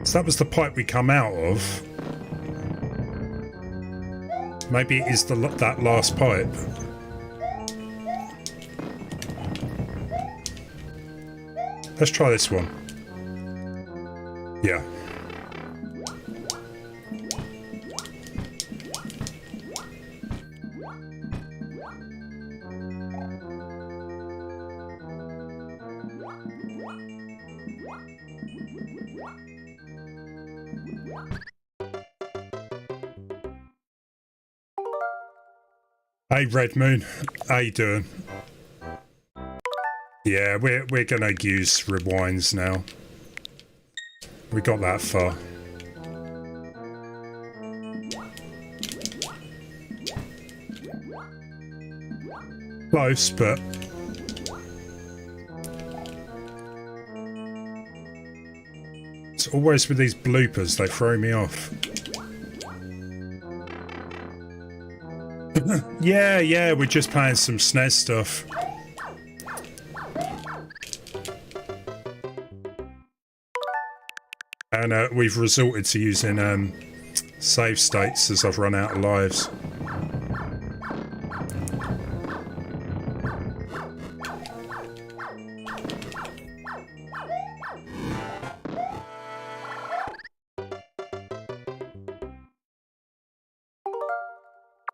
So that was the pipe we come out of. Maybe it is that last pipe. Let's try this one. Yeah. Hey Red Moon, how you doing? Yeah, we're gonna use rewinds now. We got that far. Close, but... It's always with these bloopers, they throw me off. Yeah, we're just playing some SNES stuff. And we've resorted to using save states as I've run out of lives.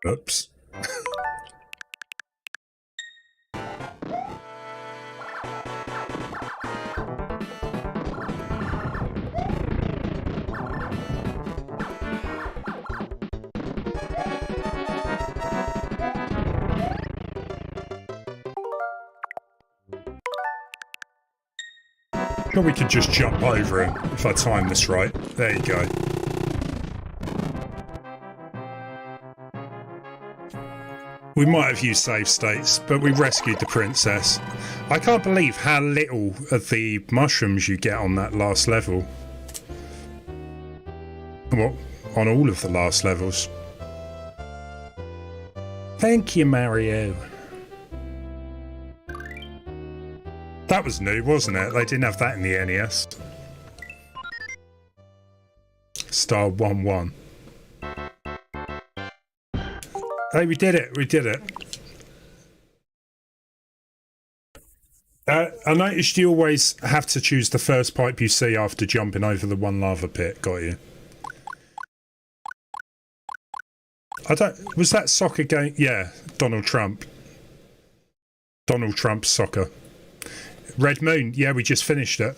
Oops. Sure, we could just jump over him if I time this right. There you go. We might have used save states, but we rescued the princess. I can't believe how little of the mushrooms you get on that last level. Well, on all of the last levels. Thank you, Mario. That was new, wasn't it? They didn't have that in the NES. Star 1-1. Hey, we did it. We did it. I noticed you always have to choose the first pipe you see after jumping over the one lava pit. Got you. I don't... Was that soccer game? Yeah, Donald Trump. Donald Trump soccer. Red Moon. Yeah, we just finished it.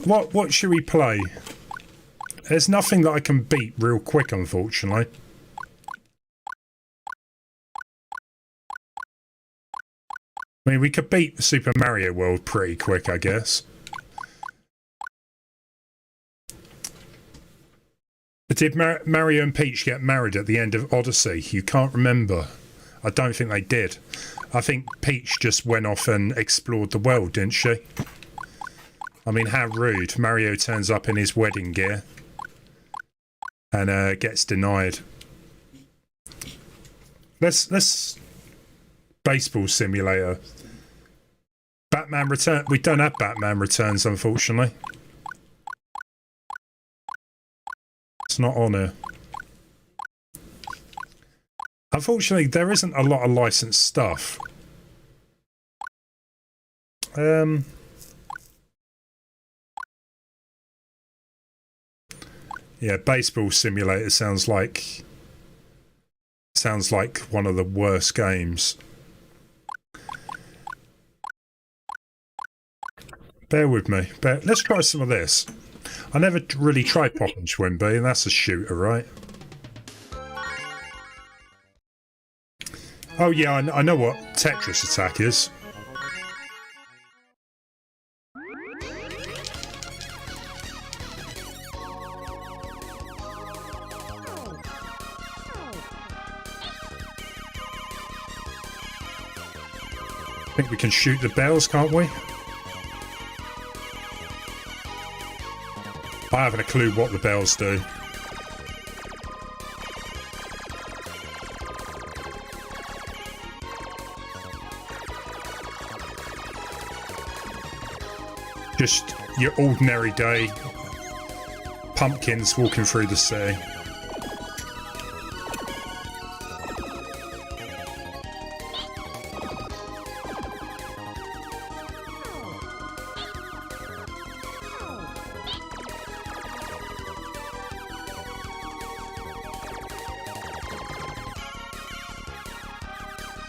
What should we play? There's nothing that I can beat real quick, unfortunately. I mean, we could beat Super Mario World pretty quick, I guess. But did Mario and Peach get married at the end of Odyssey? You can't remember. I don't think they did. I think Peach just went off and explored the world, didn't she? I mean, how rude. Mario turns up in his wedding gear and gets denied. Let's baseball simulator. Batman Return. We don't have Batman Returns, unfortunately. It's not on here. Unfortunately, there isn't a lot of licensed stuff. Yeah, baseball simulator sounds like one of the worst games. Bear with me. Let's try some of this. I never really tried Pop and Schwimby, and that's a shooter, right? Oh yeah, I know what Tetris Attack is. I think we can shoot the bells, can't we? I haven't a clue what the bells do. Just your ordinary day. Pumpkins walking through the sea.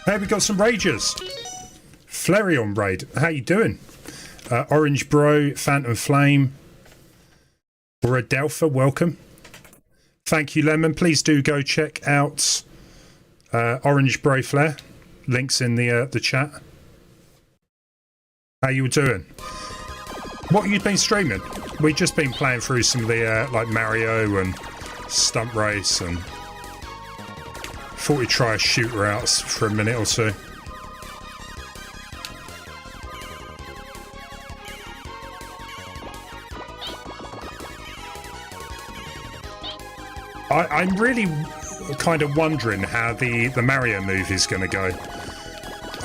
Hey, we got some Ragers. Flareon Raid, how you doing? Orange Bro, Phantom Flame, Bradelfa, welcome. Thank you, Lemon. Please do go check out Orange Bro Flare. Links in the chat. How you doing? What have you been streaming? We've just been playing through some of the like Mario and Stunt Race, and thought we'd try a shooter out for a minute or two. I'm really kind of wondering how the Mario movie is going to go.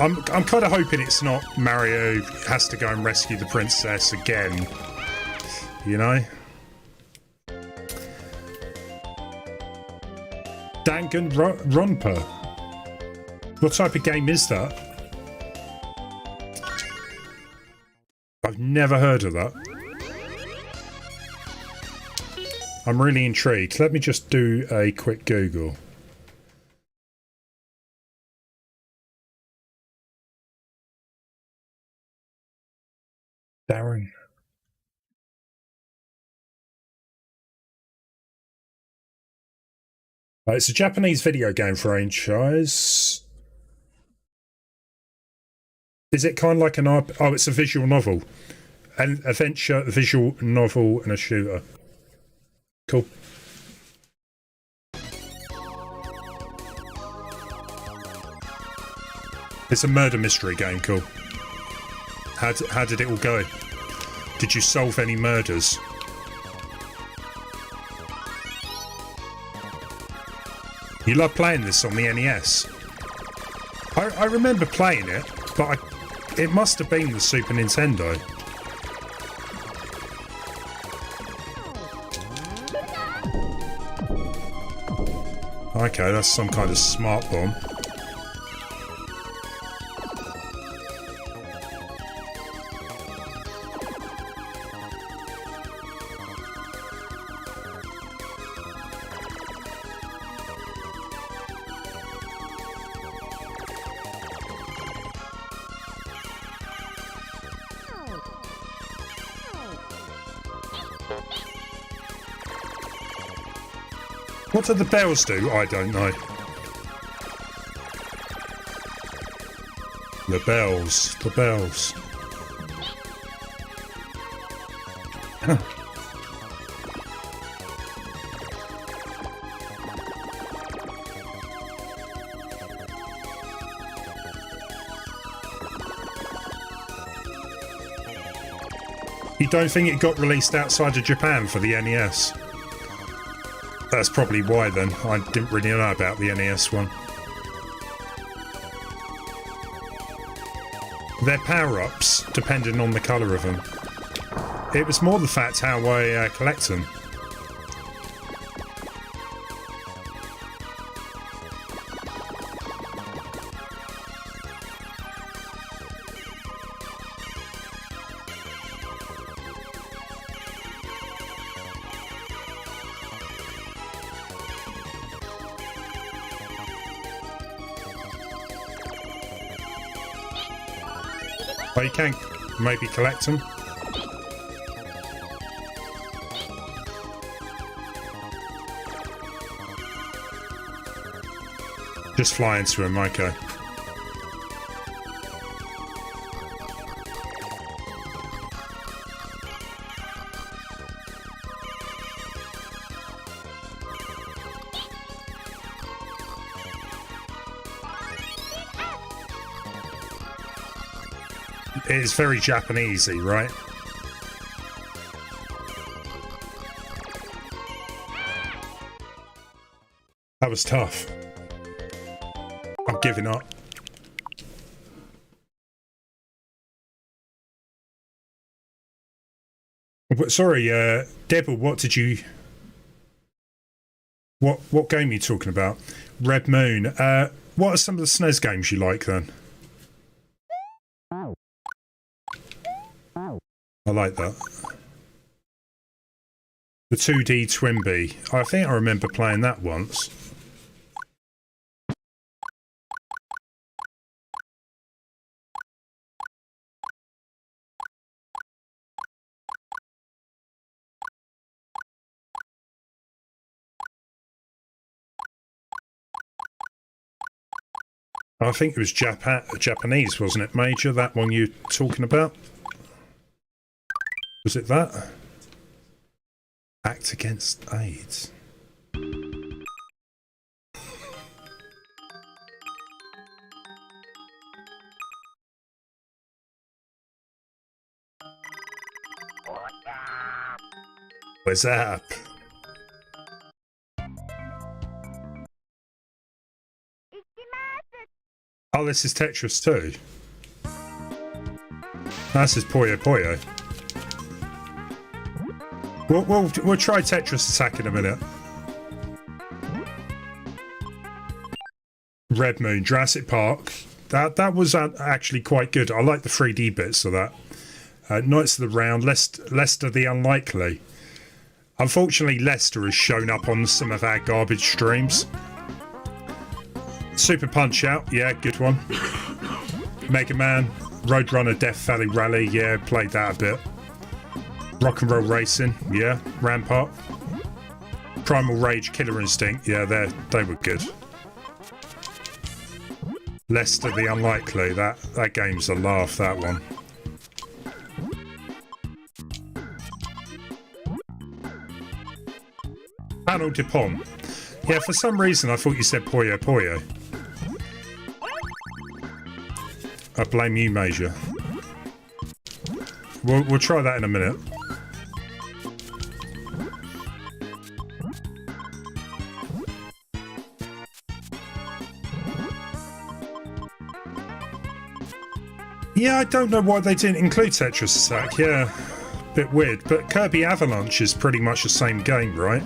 I'm kind of hoping it's not Mario has to go and rescue the princess again, you know? Danganronpa. What type of game is that? I've never heard of that. I'm really intrigued. Let me just do a quick Google. Darren. It's a Japanese video game franchise. Is it kind of like an... Oh, it's a visual novel. An adventure, a visual novel, and a shooter. Cool. It's a murder mystery game, cool. How did it all go? Did you solve any murders? You love playing this on the NES? I remember playing it, but it must have been the Super Nintendo. Okay, that's some kind of smart bomb. What do the bells do? I don't know. The bells. The bells. You don't think it got released outside of Japan for the NES? That's probably why then. I didn't really know about the NES one. Their power-ups, depending on the colour of them. It was more the fact how I collect them. But you can maybe collect them. Just fly into them, okay. It's very Japanesey, right? That was tough. I'm giving up. Sorry, Debble, what did you... What game are you talking about? Red Moon. What are some of the SNES games you like then? I like that. The 2D Twinbee. I think I remember playing that once. I think it was Japanese, wasn't it, Major? That one you're talking about? Was it that? Act Against AIDS. What's up? Oh, this is Tetris too. This is Puyo Puyo. We'll try Tetris Attack in a minute. Red Moon, Jurassic Park. That was actually quite good. I like the 3D bits of that. Knights of the Round, Lester the Unlikely. Unfortunately, Lester has shown up on some of our garbage streams. Super Punch Out, yeah, good one. Mega Man, Roadrunner Death Valley Rally, yeah, played that a bit. Rock and Roll Racing, yeah. Rampart. Primal Rage, Killer Instinct, yeah, they were good. Lester the Unlikely, that game's a laugh, that one. Panel de Pom. Yeah, for some reason I thought you said Puyo Puyo. I blame you, Major. We'll try that in a minute. Yeah, I don't know why they didn't include Tetris Attack. Yeah, bit weird. But Kirby Avalanche is pretty much the same game, right?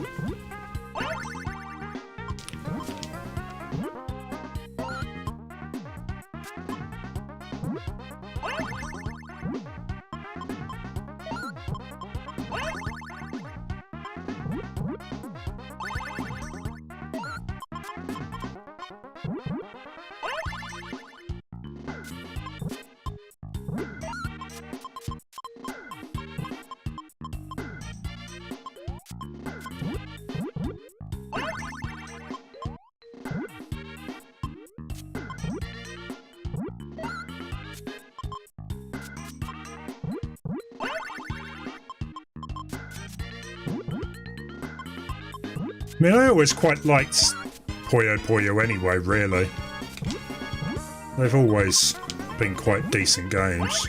I mean, I always quite liked Puyo Puyo anyway, really. They've always been quite decent games.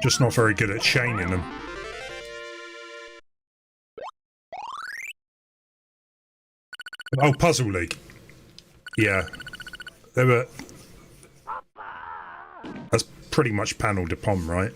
Just not very good at chaining them. Oh, Puzzle League. Yeah. They were... That's pretty much Panel de Pom, right?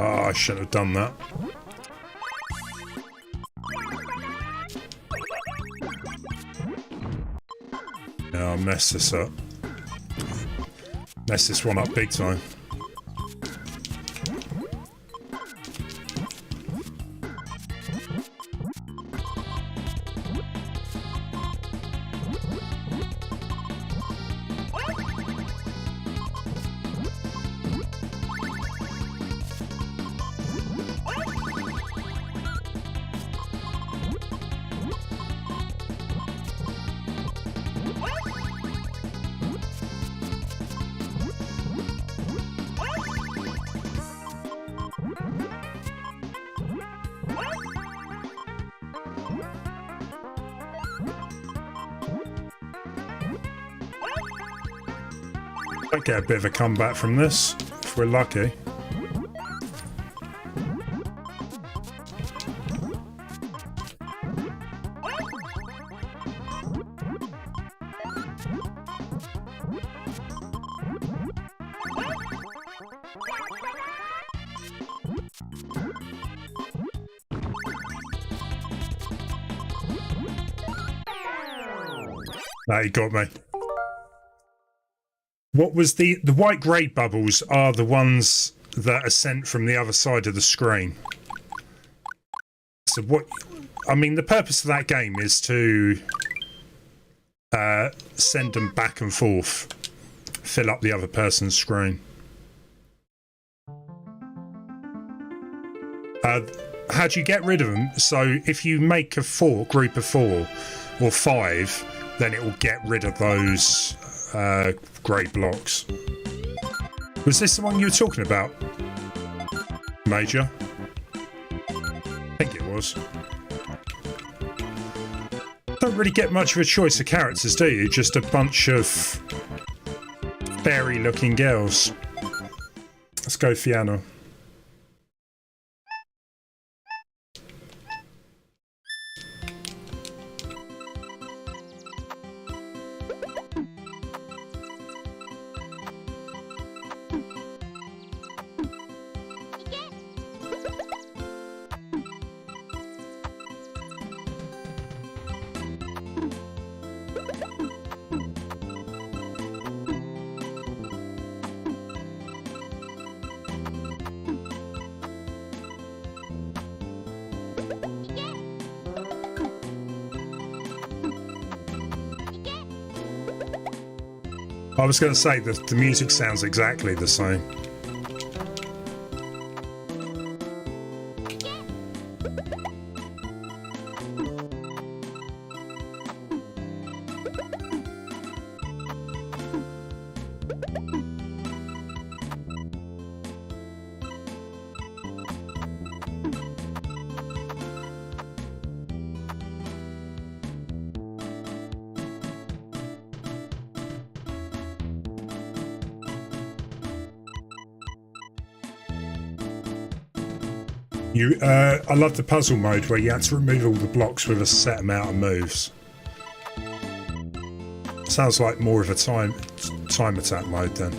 Oh, I shouldn't have done that. Yeah, I'll mess this up. Mess this one up big time. Might get a bit of a comeback from this, if we're lucky. No, you got me. What was the white grey bubbles are the ones that are sent from the other side of the screen. So what, I mean, the purpose of that game is to send them back and forth, fill up the other person's screen. How do you get rid of them? So if you make a group of 4 or 5, then it will get rid of those grey blocks. Was this the one you were talking about, Major? I think it was. Don't really get much of a choice of characters, do you? Just a bunch of fairy-looking girls. Let's go Fiona. I was going to say that the music sounds exactly the same. I love the puzzle mode where you had to remove all the blocks with a set amount of moves. Sounds like more of a time attack mode then.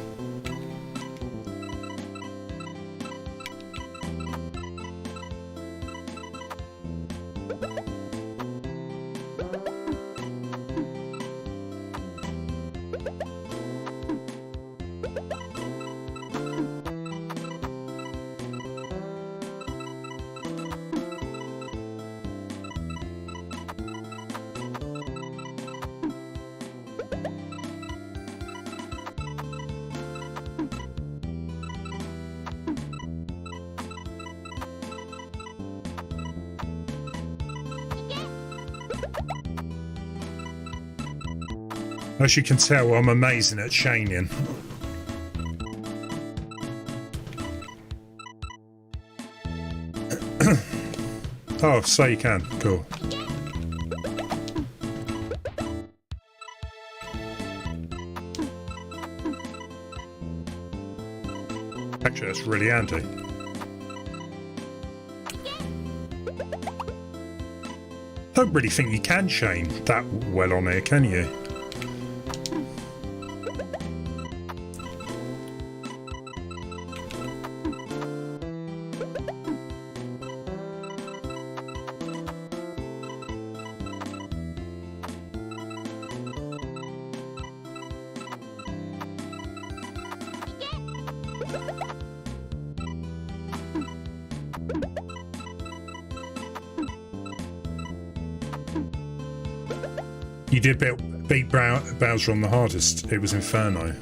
As you can tell, I'm amazing at chaining. Oh, so you can. Cool. Actually, that's really handy. Don't really think you can chain that well on here, can you? You did beat Bowser on the hardest. It was Inferno.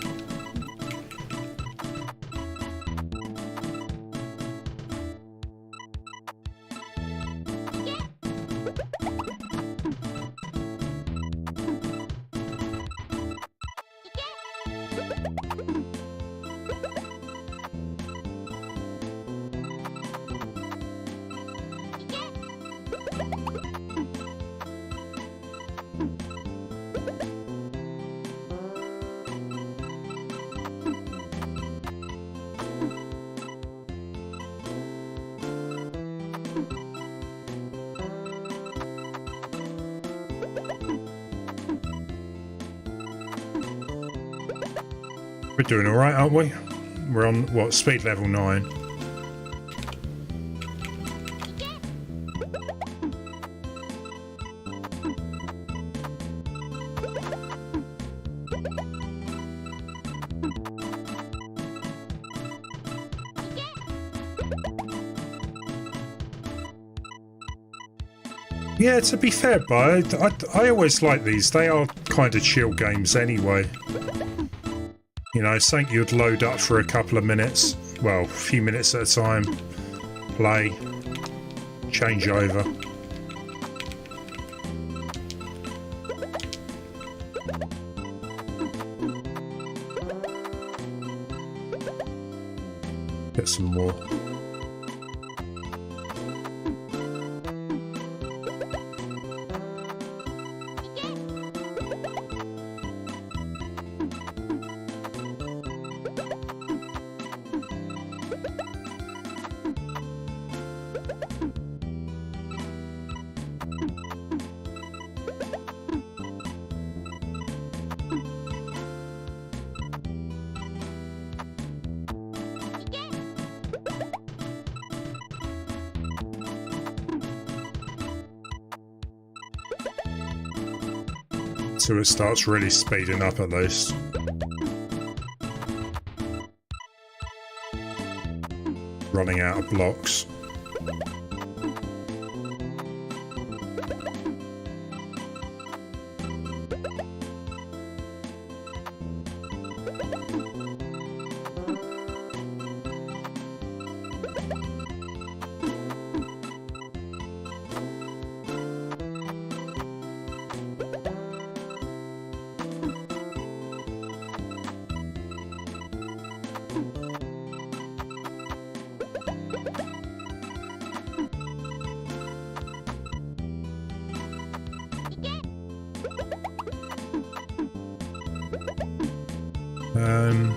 We're doing alright, aren't we? We're on, what, speed level 9. Yeah, to be fair, but I always like these. They are kind of chill games anyway. You know, something you'd load up for a couple of minutes. Well, a few minutes at a time. Play. Change over. Get some more. So it starts really speeding up at least. Running out of blocks. Um,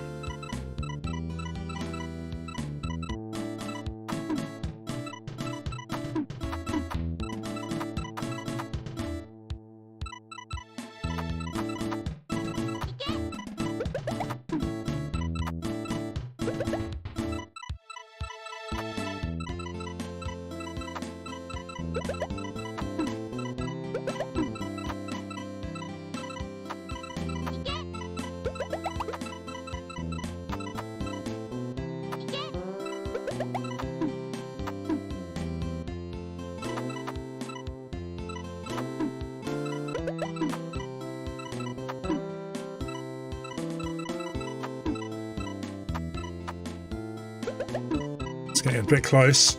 it's getting a bit close.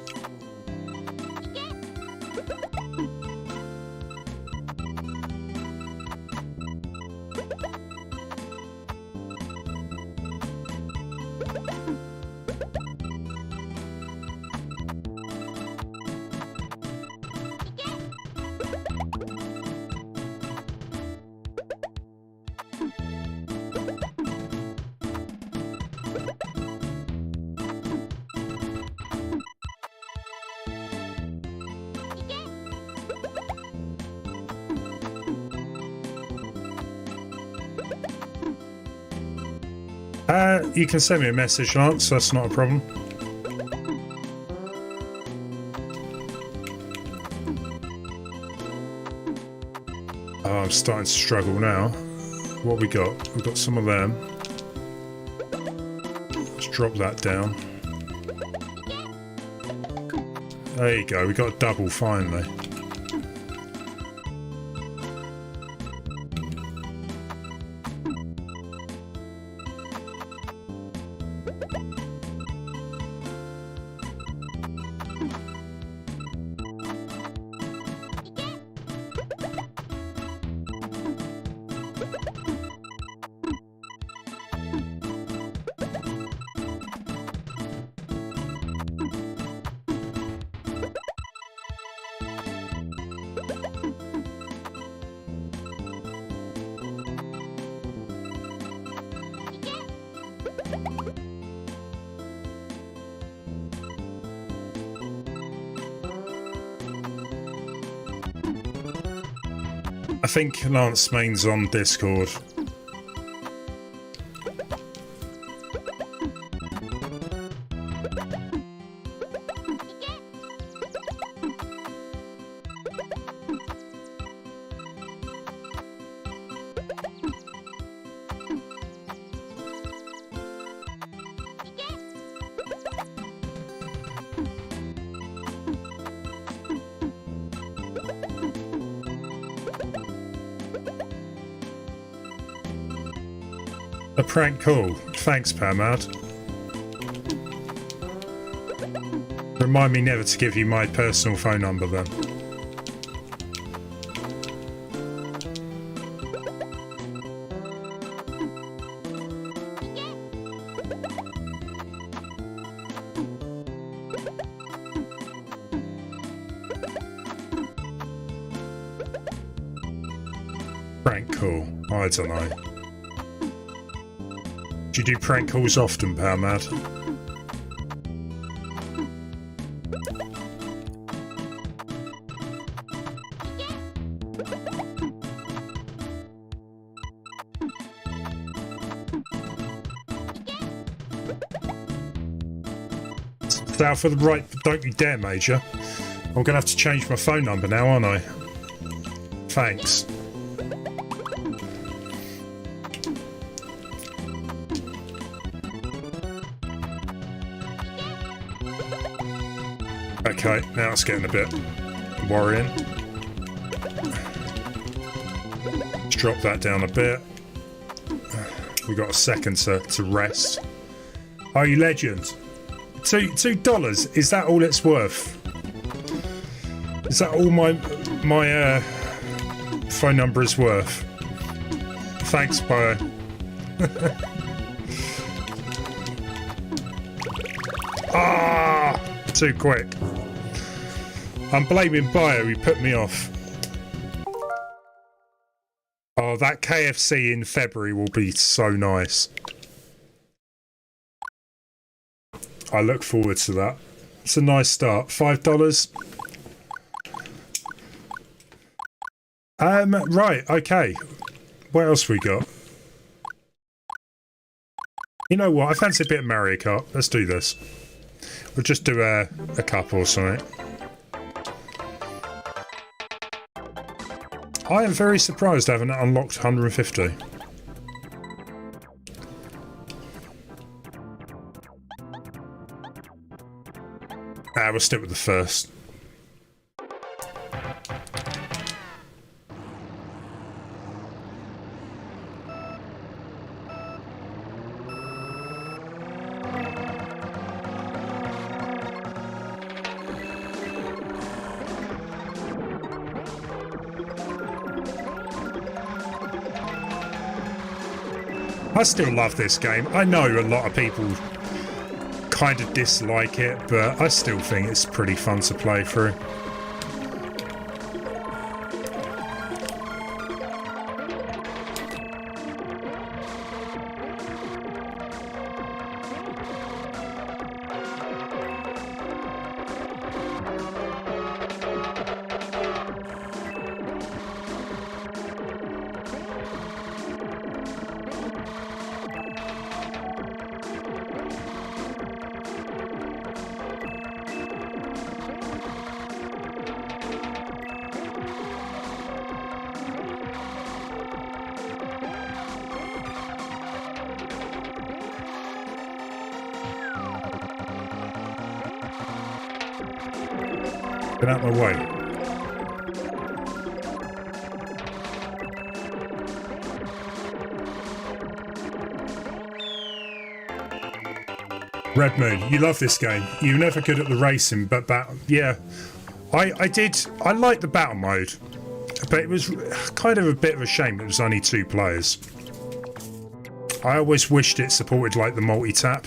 You can send me a message, Lance, that's not a problem. Oh, I'm starting to struggle now. What we got? We've got some of them. Let's drop that down. There you go, we got a double finally. I think Lance Main's on Discord. A prank call. Thanks, Pamad. Remind me never to give you my personal phone number then. Prank call. I don't know. Do you do prank calls often, Pamad? South of the right, don't you dare, Major. I'm gonna have to change my phone number now, aren't I? Thanks. Okay, now it's getting a bit worrying. Let's drop that down a bit. We've got a second to rest. Oh, you legend. $2? Is that all it's worth? Is that all my phone number is worth? Thanks, Bio. Ah, too quick. I'm blaming Bio, he put me off. Oh, that KFC in February will be so nice. I look forward to that. It's a nice start. $5. Right, okay. What else we got? You know what? I fancy a bit of Mario Kart. Let's do this. We'll just do a couple or something. I am very surprised I haven't unlocked 150. We'll stick with the first. I still love this game. I know a lot of people kind of dislike it, but I still think it's pretty fun to play through. Get out of my way. Red Moon, you love this game. You're never good at the racing, but yeah, I did. I liked the battle mode, but it was kind of a bit of a shame it was only 2 players. I always wished it supported like the multi-tap.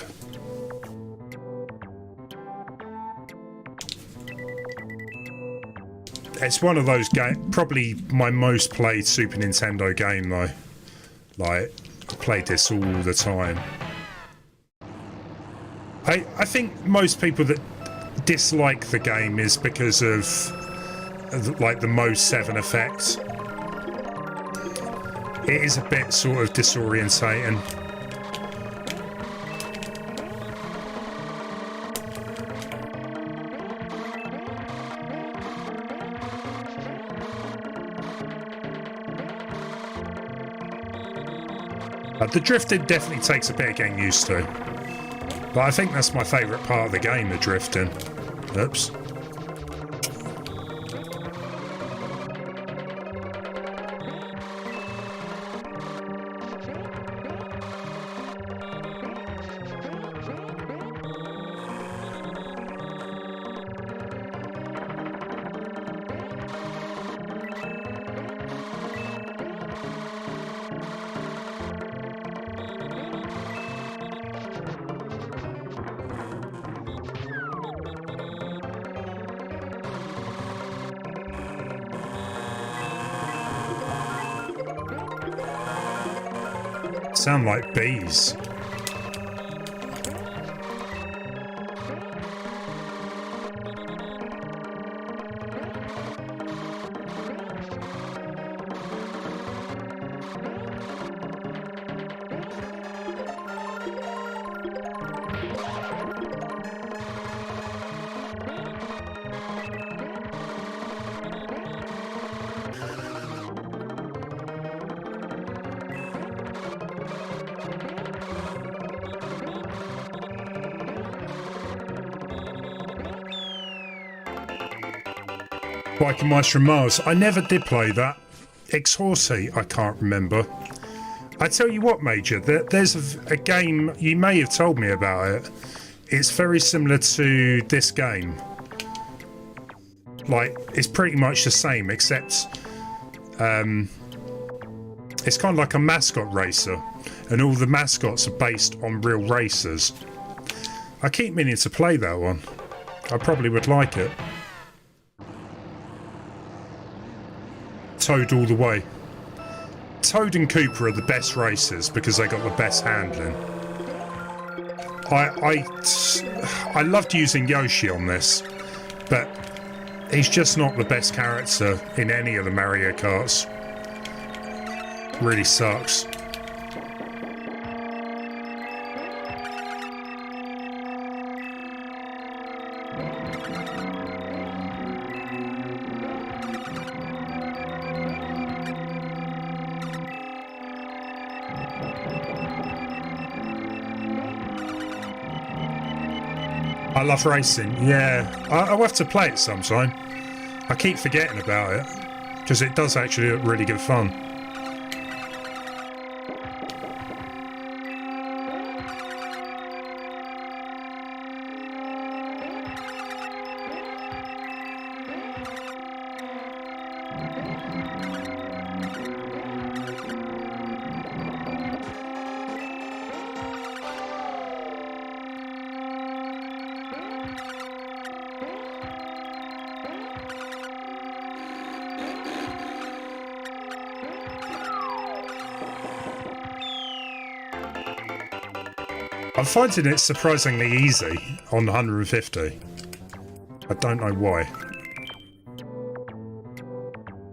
It's one of those games, probably my most played Super Nintendo game though. Like, I played this all the time. I think most people that dislike the game is because of like the Mode 7 effect. It is a bit sort of disorientating. The drifting definitely takes a bit of getting used to. But I think that's my favourite part of the game, the drifting. Oops. sound like bees. Biking Mice from Mars. I never did play that. Exhorsey, I can't remember. I tell you what, Major, there's a game, you may have told me about it. It's very similar to this game. Like, it's pretty much the same, except it's kind of like a mascot racer, and all the mascots are based on real racers. I keep meaning to play that one. I probably would like it. Toad all the way. Toad and Cooper are the best racers because they got the best handling. I loved using Yoshi on this, but he's just not the best character in any of the Mario Karts. Really sucks. I love racing, yeah. I'll have to play it sometime. I keep forgetting about it, because it does actually look really good fun. I'm finding it surprisingly easy on 150. I don't know why.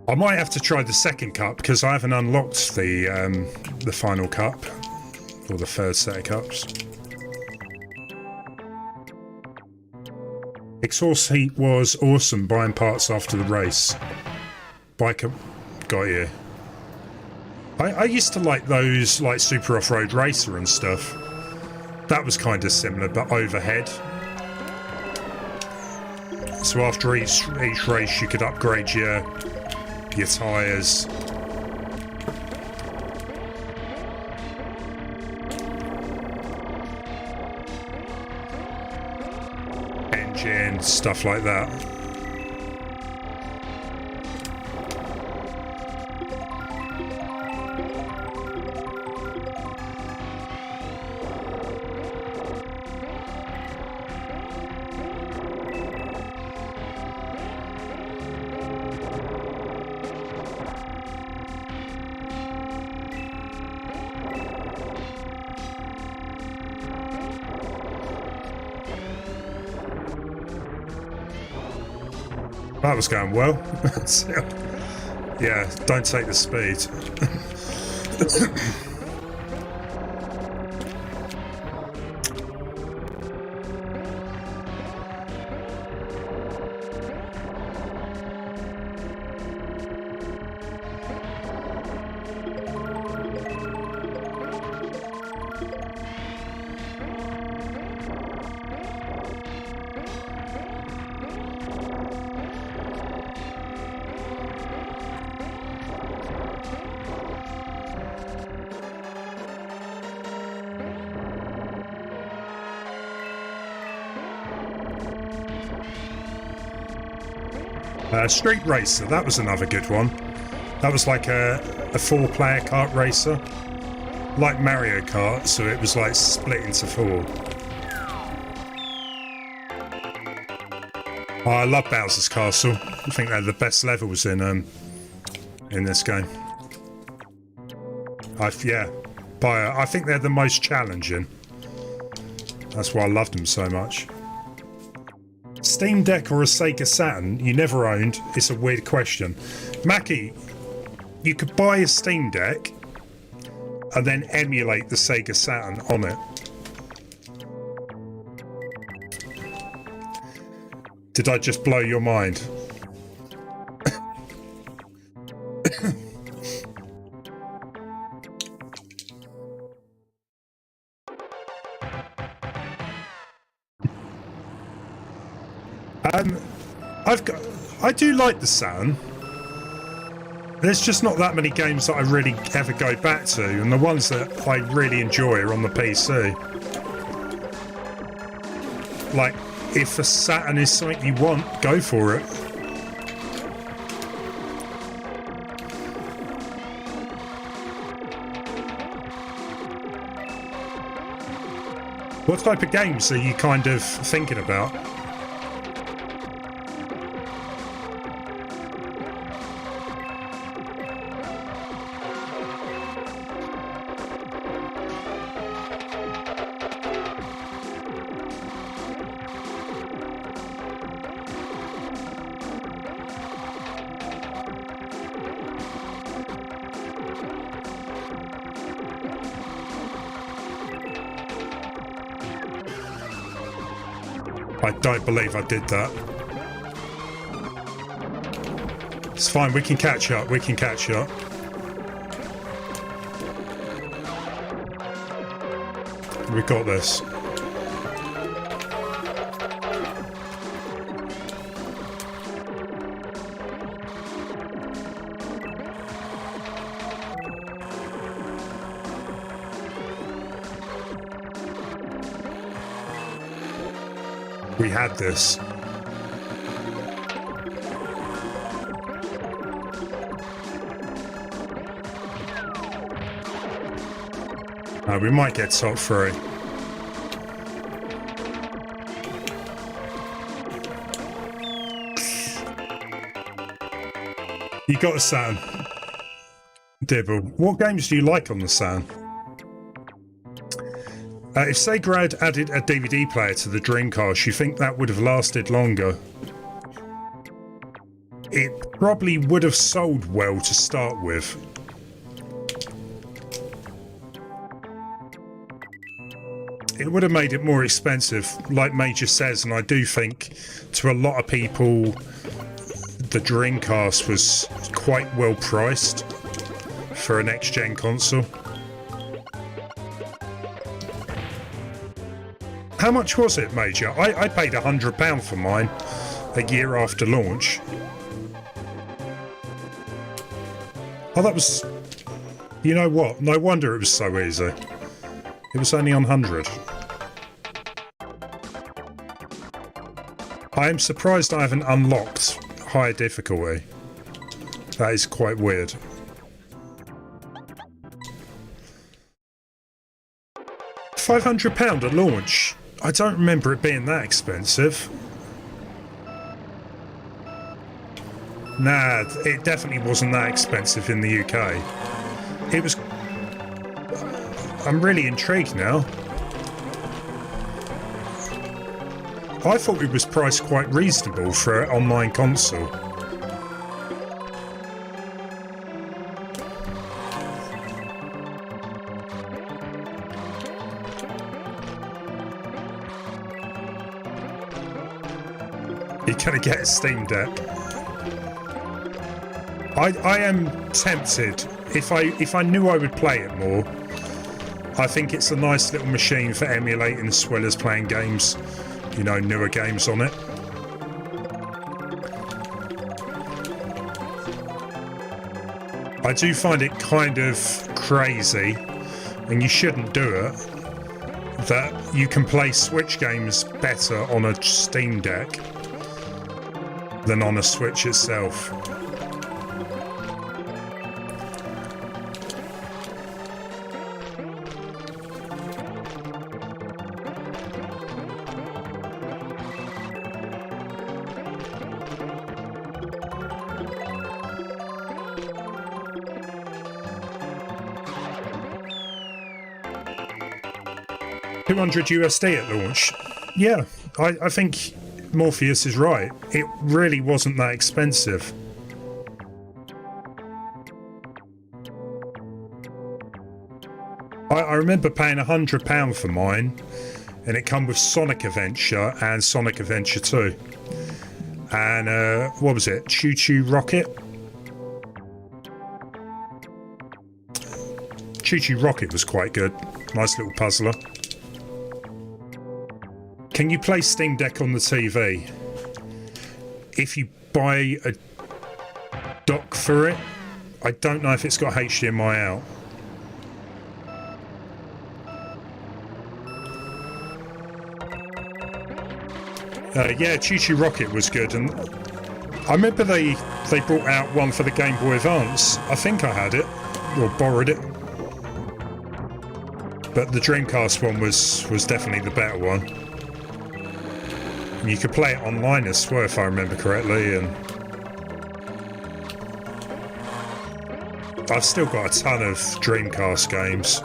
I might have to try the second cup because I haven't unlocked the final cup or the third set of cups. Exhaust Heat was awesome, buying parts after the race. Biker got you. I used to like those, like Super Off-Road Racer and stuff. That was kind of similar, but overhead. So after each race, you could upgrade your tyres. Engine, stuff like that. That was going well. Yeah, don't take the speed. Street Racer, that was another good one. That was like a 4-player kart racer. Like Mario Kart, so it was like split into 4. Oh, I love Bowser's Castle. I think they're the best levels in this game. Yeah, by I think they're the most challenging. That's why I loved them so much. Steam Deck or a Sega Saturn you never owned? It's a weird question. Mackie, you could buy a Steam Deck and then emulate the Sega Saturn on it. Did I just blow your mind? I do like the Saturn. There's just not that many games that I really ever go back to, and the ones that I really enjoy are on the PC. Like, if a Saturn is something you want, go for it. What type of games are you kind of thinking about? I don't believe I did that. It's fine, we can catch up, we can catch up. We've got this. We had this. We might get top 3. You got a Saturn. Dibble. What games do you like on the Saturn? If Sega had added a DVD player to the Dreamcast, you think that would have lasted longer? It probably would have sold well to start with. It would have made it more expensive, like Major says, and I do think to a lot of people the Dreamcast was quite well priced for a next-gen console. How much was it, Major? I paid £100 for mine a year after launch. Oh, that was... You know what? No wonder it was so easy. It was only on 100. I am surprised I haven't unlocked higher difficulty. That is quite weird. £500 at launch? I don't remember it being that expensive. Nah, it definitely wasn't that expensive in the UK. It was... I'm really intrigued now. I thought it was priced quite reasonable for an online console. You're gonna get a Steam Deck. I am tempted. If I knew I would play it more, I think it's a nice little machine for emulating as well as playing games, you know, newer games on it. I do find it kind of crazy, and you shouldn't do it, that you can play Switch games better on a Steam Deck than on a Switch itself. 200 USD at launch. Yeah, I think Morpheus is right. It really wasn't that expensive. I remember paying £100 for mine, and it come with Sonic Adventure and Sonic Adventure 2. And what was it? Choo Choo Rocket? Choo Choo Rocket was quite good. Nice little puzzler. Can you play Steam Deck on the TV? If you buy a dock for it, I don't know if it's got HDMI out. Yeah, Choo Choo Rocket was good, and I remember they brought out one for the Game Boy Advance. I think I had it, or borrowed it. But the Dreamcast one was definitely the better one. And you could play it online as well, if I remember correctly, and I've still got a ton of Dreamcast games.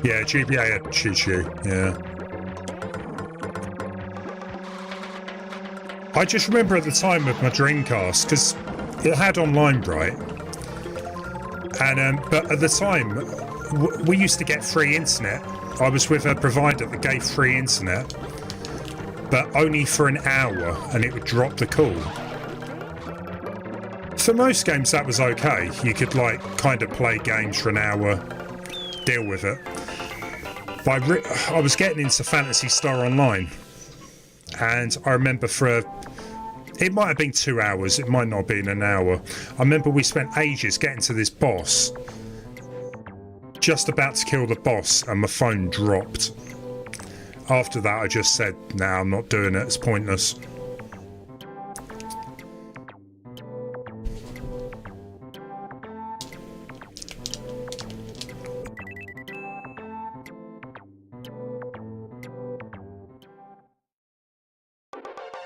Yeah, GBA had Choo Choo, yeah. I just remember at the time with my Dreamcast, because it had online, right? And but at the time, we used to get free internet. I was with a provider that gave free internet, but only for an hour, and it would drop the call. For most games, that was okay. You could, like, kind of play games for an hour, deal with it. But I was getting into Phantasy Star Online, and I remember it might have been 2 hours, it might not have been an hour. I remember we spent ages getting to this boss, just about to kill the boss, and my phone dropped. After that, I just said, nah, I'm not doing it, it's pointless.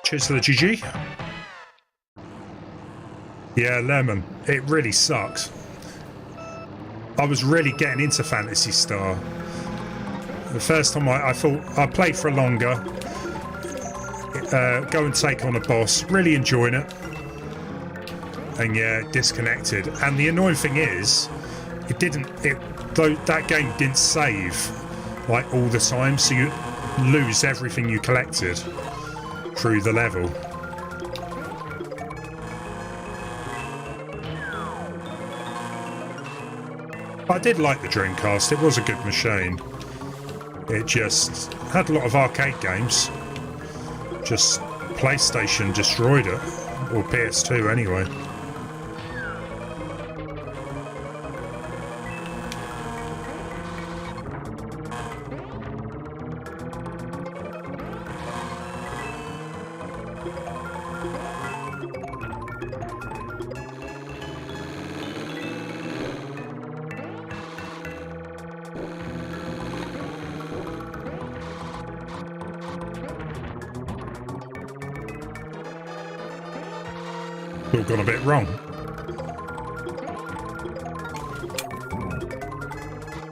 Cheers to the GG. Yeah, Lemon. It really sucks. I was really getting into Phantasy Star. The first time I thought I'd play for longer, go and take on a boss, really enjoying it. And yeah, disconnected. And the annoying thing is, that game didn't save like all the time, so you lose everything you collected through the level. I did like the Dreamcast, it was a good machine. It just had a lot of arcade games. Just PlayStation destroyed it, or PS2 anyway. All gone a bit wrong.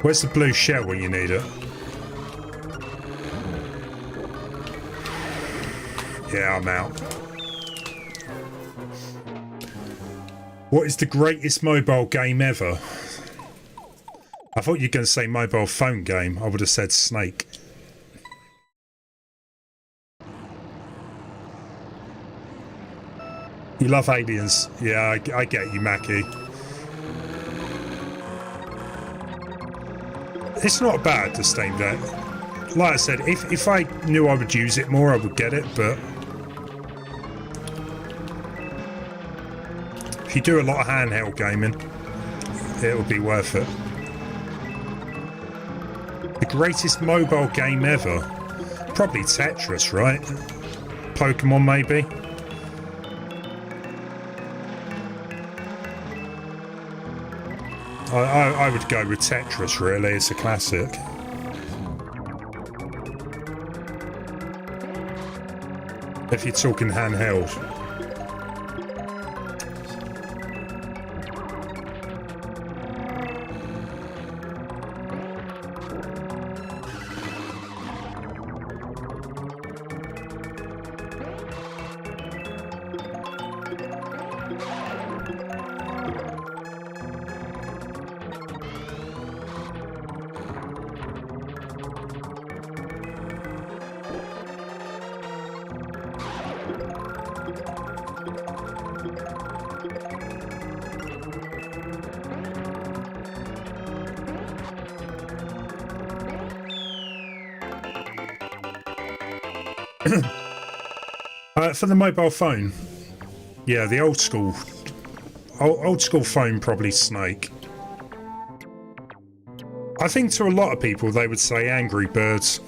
Where's the blue shell when you need it? Yeah, I'm out. What is the greatest mobile game ever? I thought you were going to say mobile phone game. I would have said Snake. You love aliens. Yeah, I get you, Mackie. It's not bad, the Steam Deck. like I said, if I knew I would use it more, I would get it, but if you do a lot of handheld gaming, it will be worth it. The greatest mobile game ever? Probably Tetris, right? Pokemon, maybe? I would go with Tetris, really. It's a classic. If you're talking handheld. For the mobile phone, yeah, the old school phone, probably Snake. I think to a lot of people they would say Angry Birds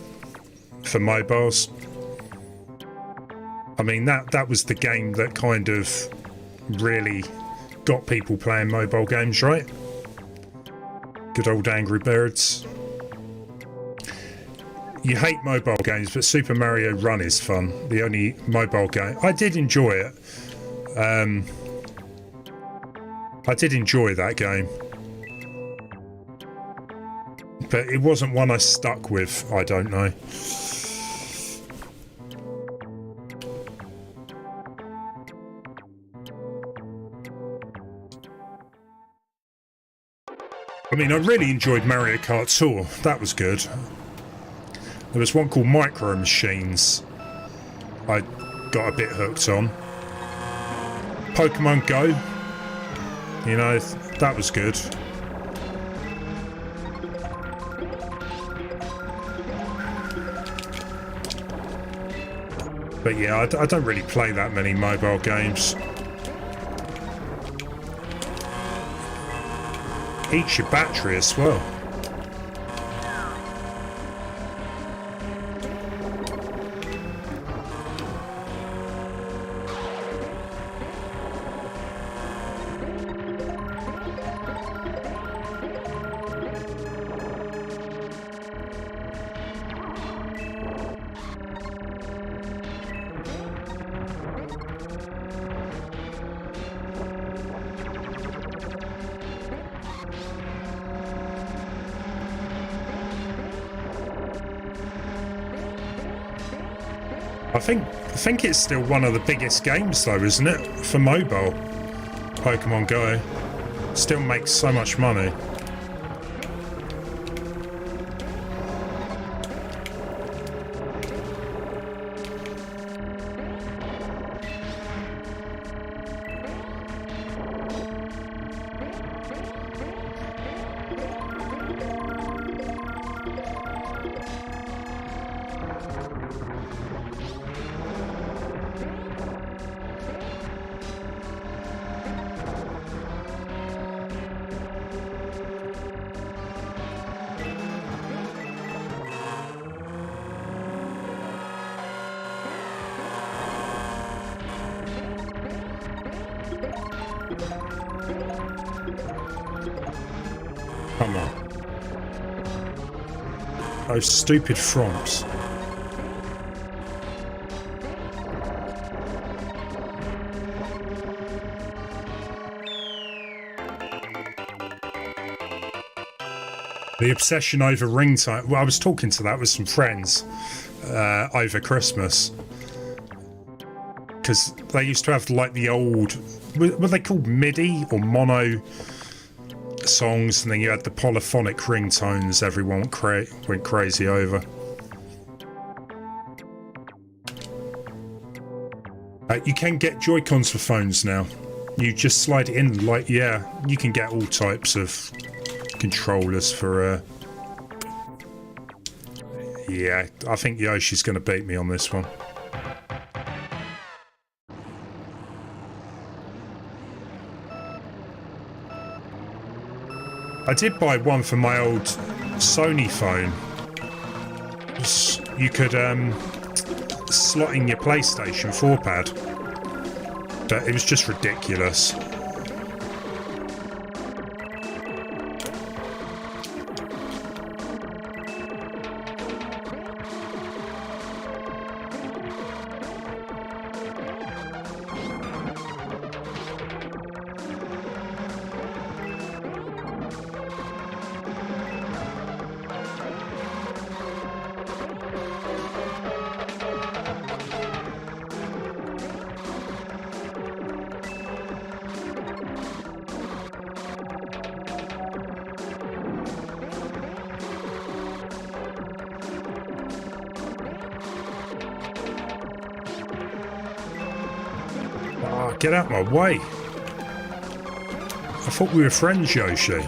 for mobiles. I mean that was the game that kind of really got people playing mobile games, right? Good old Angry Birds. You hate mobile games, but Super Mario Run is fun. The only mobile game. I did enjoy it. I did enjoy that game. But it wasn't one I stuck with, I don't know. I mean, I really enjoyed Mario Kart Tour. That was good. There was one called Micro Machines I got a bit hooked on. Pokemon Go, you know, that was good. But yeah, I don't really play that many mobile games. Eats your battery as well. I think it's still one of the biggest games though, isn't it? For mobile. Pokemon Go. Still makes so much money. Come on. Those stupid frogs. The obsession over ringtone. Well, I was talking to that with some friends over Christmas. Because they used to have like the old, were they called MIDI or mono songs, and then you had the polyphonic ringtones everyone went crazy over. You can get Joy-Cons for phones now. You just slide it in, like, yeah, you can get all types of controllers for Yeah, I think Yoshi's going to beat me on this one. I did buy one for my old Sony phone. You could slot in your PlayStation 4 pad, but it was just ridiculous. Get out my way. I thought we were friends, Yoshi.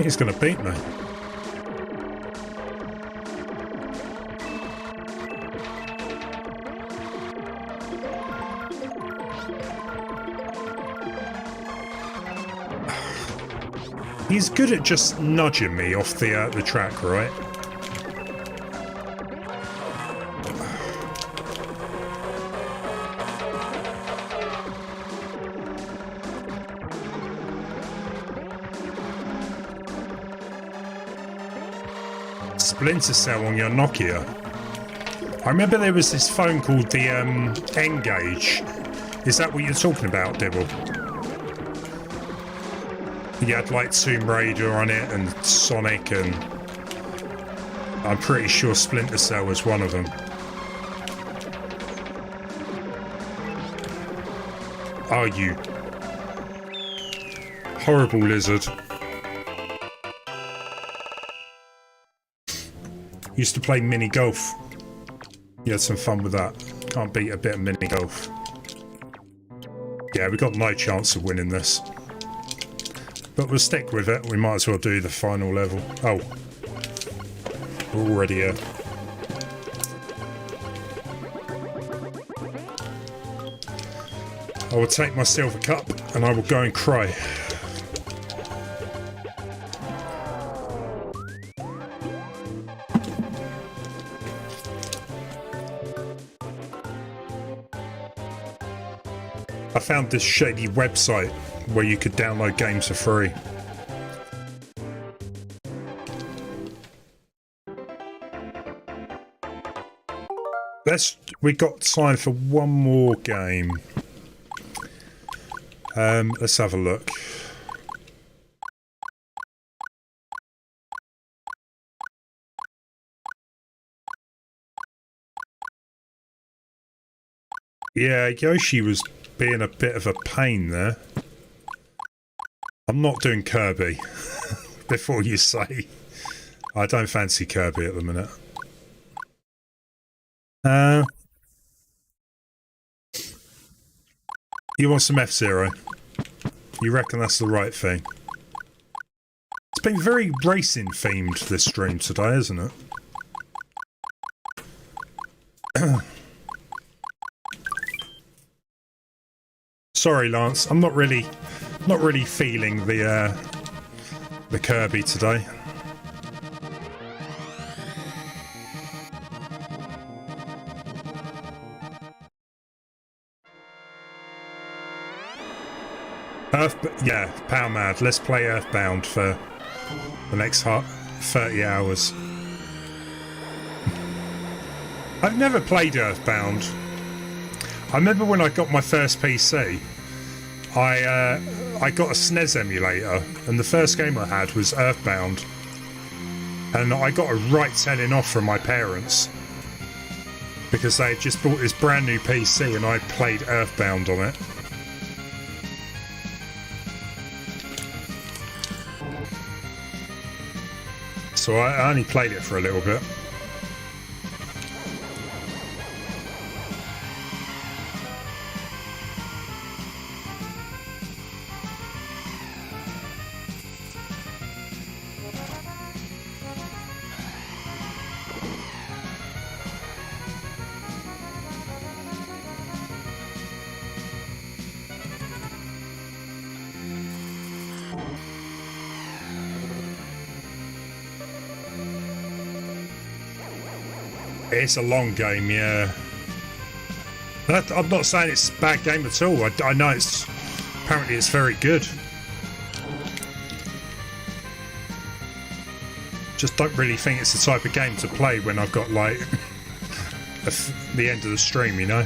He's going to beat me. He's good at just nudging me off the track, right? Splinter Cell on your Nokia. I remember there was this phone called the N-Gage. Is that what you're talking about, Dibble? You had like Tomb Raider on it and Sonic, and I'm pretty sure Splinter Cell was one of them. Oh, you horrible lizard. Used to play mini golf. You had some fun with that. Can't beat a bit of mini golf. Yeah, we got no chance of winning this. But we'll stick with it. We might as well do the final level. Oh. We're already here. I will take my silver cup and I will go and cry. I found this shady website where you could download games for free. We got time for one more game. Let's have a look. Yeah, Yoshi was being a bit of a pain there. I'm not doing Kirby. Before you say. I don't fancy Kirby at the minute. You want some F-Zero? You reckon that's the right thing? It's been very racing themed this stream today, isn't it? Sorry, Lance. I'm not really feeling the Kirby today. Yeah, Power Mad. Let's play Earthbound for the next 30 hours. I've never played Earthbound. I remember when I got my first PC, I got a SNES emulator, and the first game I had was Earthbound. And I got a right telling off from my parents because they had just bought this brand new PC and I played Earthbound on it. so I only played it for a little bit. It's a long game, yeah. I'm not saying it's a bad game at all. I know apparently it's very good. Just don't really think it's the type of game to play when I've got like the end of the stream, you know.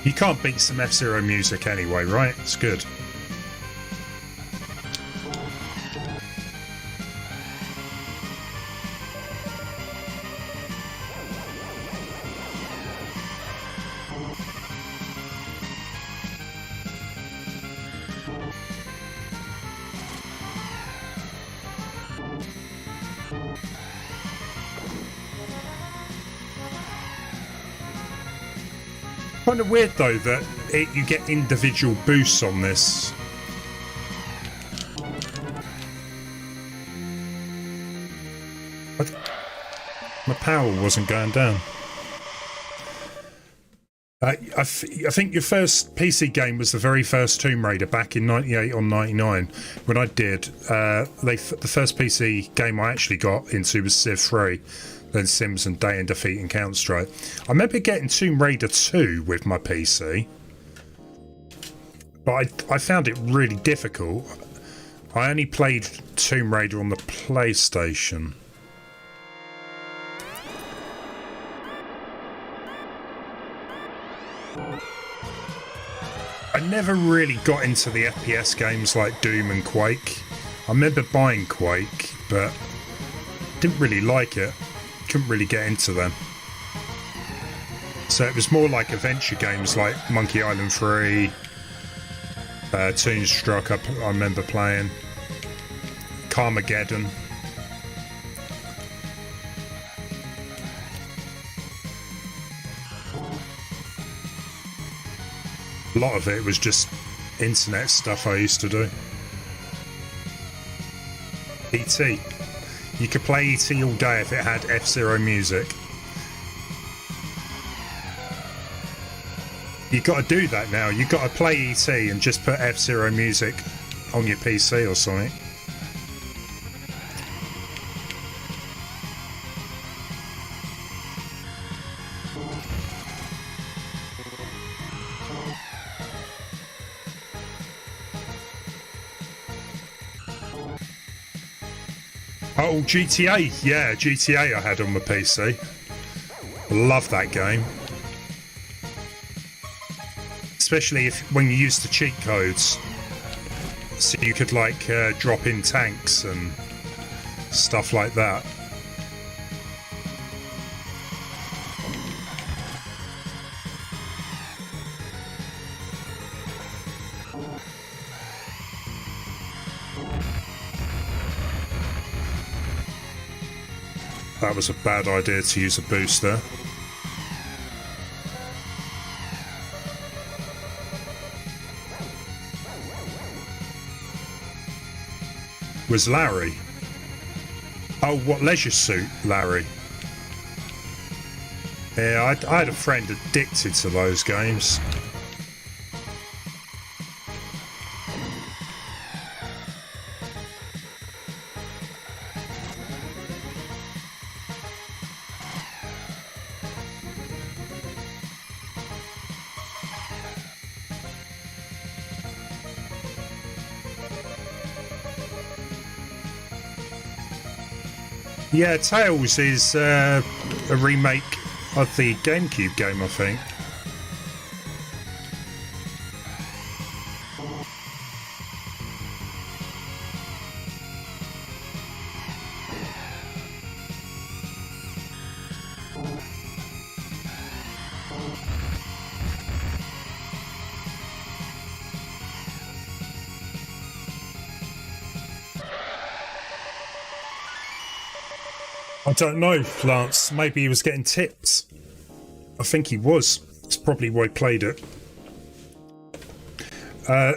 You can't beat some F-Zero music anyway, right? It's good. Kind of weird though that you get individual boosts on this. My power wasn't going down. I think your first PC game was the very first Tomb Raider back in '98 or '99 when I did. The first PC game I actually got into was Civ 3. Then Sims and Day and Defeat and Counter-Strike. I remember getting Tomb Raider 2 with my PC, but I found it really difficult. I only played Tomb Raider on the PlayStation. I never really got into the FPS games like Doom and Quake. I remember buying Quake, but didn't really like it. Couldn't really get into them. So it was more like adventure games like Monkey Island 3, Toonstruck I remember playing, Carmageddon. A lot of it was just internet stuff I used to do. E.T. You could play E.T. all day if it had F-Zero music. You've got to do that now. You've got to play E.T. and just put F-Zero music on your PC or something. Oh, GTA. Yeah, GTA I had on my PC. Love that game. Especially when you used the cheat codes. So you could like drop in tanks and stuff like that. That was a bad idea to use a booster. Was Larry? Oh, what, Leisure Suit Larry? Yeah, I had a friend addicted to those games. Yeah, Tails is a remake of the GameCube game, I think. I don't know, Lance. Maybe he was getting tips. I think he was. It's probably why he played it. A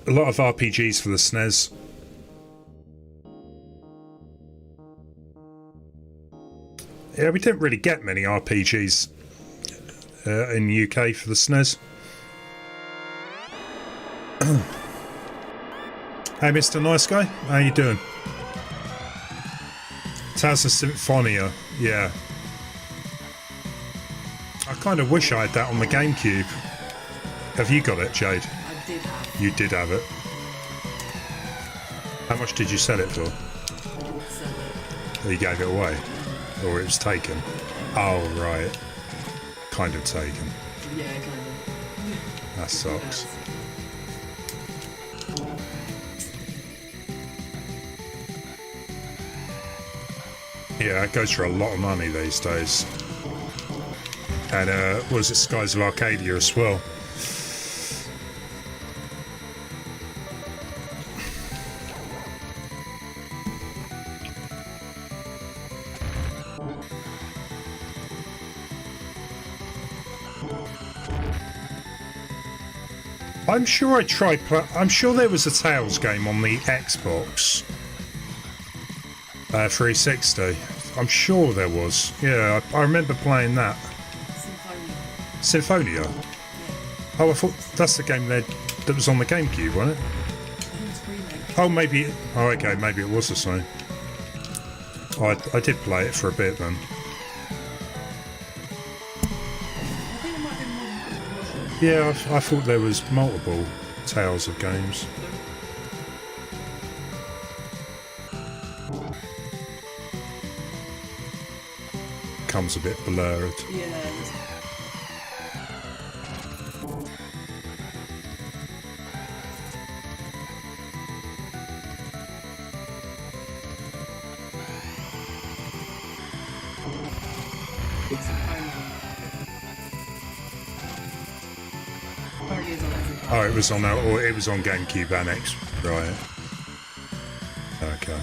lot of RPGs for the SNES. Yeah, we didn't really get many RPGs in the UK for the SNES. Hey, Mr. Nice Guy. How you doing? Taz of Symphonia, yeah. I kind of wish I had that on the GameCube. Have you got it, Jade? I did have. You did have it. How much did you sell it for? I didn't sell it. You gave it away? Or it was taken? Oh, right. Kind of taken. Yeah, kind of. That sucks. Yeah, it goes for a lot of money these days. And was it Skies of Arcadia as well? I'm sure I tried. I'm sure there was a Tales game on the Xbox 360. I'm sure there was. Yeah, I remember playing that. Symphonia. Symphonia. Oh, I thought that's the game that was on the GameCube, wasn't it? I think it's a remake. Oh, maybe. Oh, okay, maybe it was the same. Oh, I did play it for a bit then. I think it might have been more than Yeah, I thought there was multiple Tales of games. Comes a bit blurred. Yeah, there's apparently it's on every Oh, it was on or it was on GameCube Annex, right? Okay.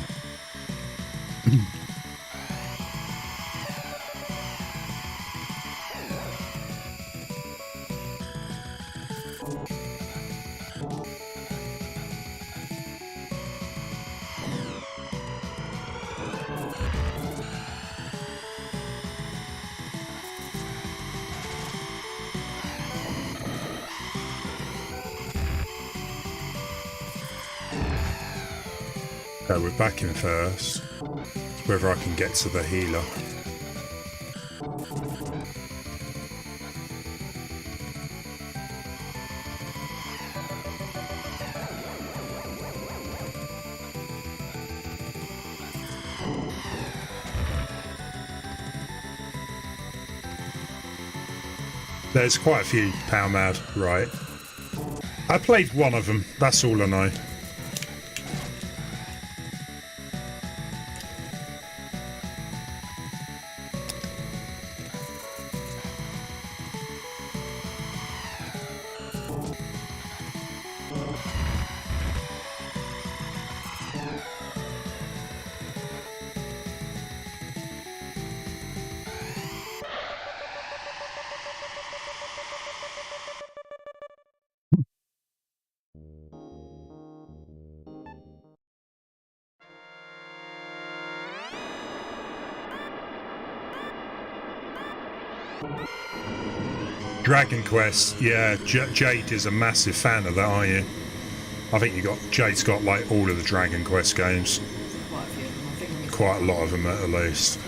So we're back in first. Whether I can get to the healer. There's quite a few Power Mad, right? I played one of them, that's all I know. Dragon Quest, yeah, Jade is a massive fan of that, aren't you? I think Jade's got like all of the Dragon Quest games. quite a few of them. I think Quite a lot of them at least.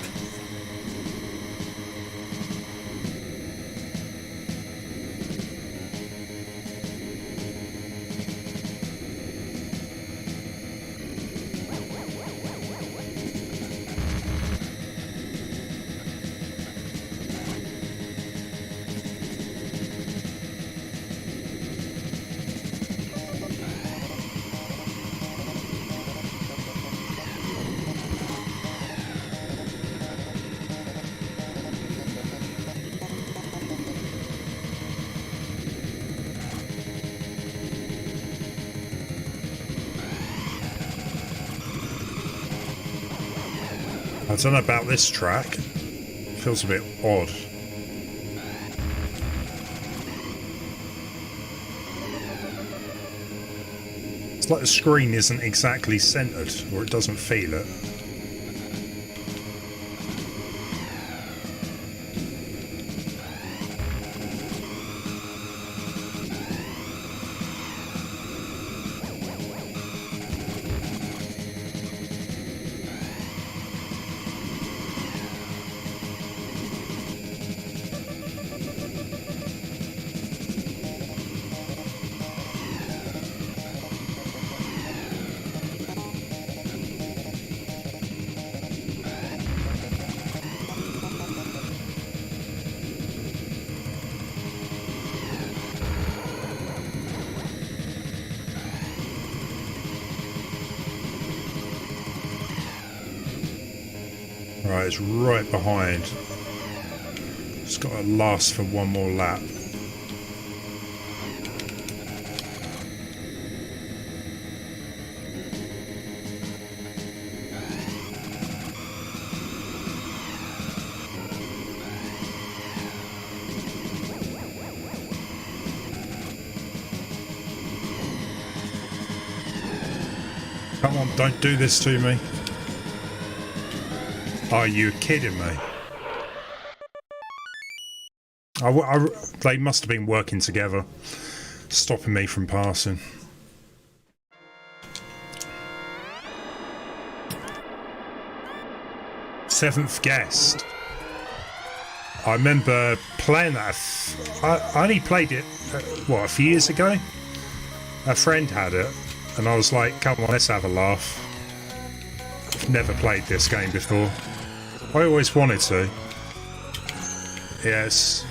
I don't know about this track. Feels a bit odd. It's like the screen isn't exactly centered, or it doesn't feel it. Right, it's right behind. It's got to last for one more lap. Come on, don't do this to me. Are you kidding me? They must have been working together, stopping me from passing. Seventh guest. I remember playing that. I only played it, what, a few years ago? A friend had it, and I was like, come on, let's have a laugh. I've never played this game before. I always wanted to. Yes.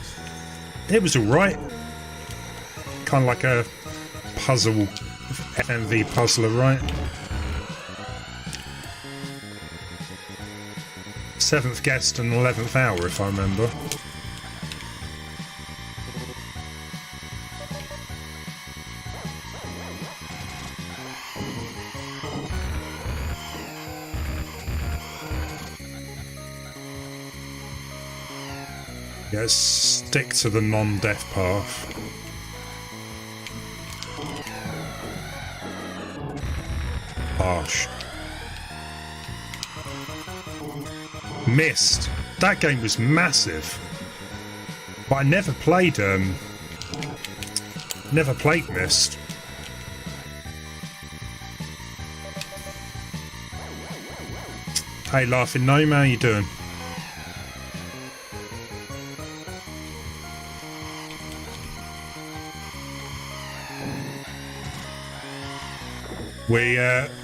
It was alright. Kind of like a puzzle, FMV puzzler, right? Seventh guest and 11th hour, if I remember. Yeah, stick to the non-death path. Harsh. Missed. That game was massive. But I never played Mist. Hey, Laughing Gnome, how you doing?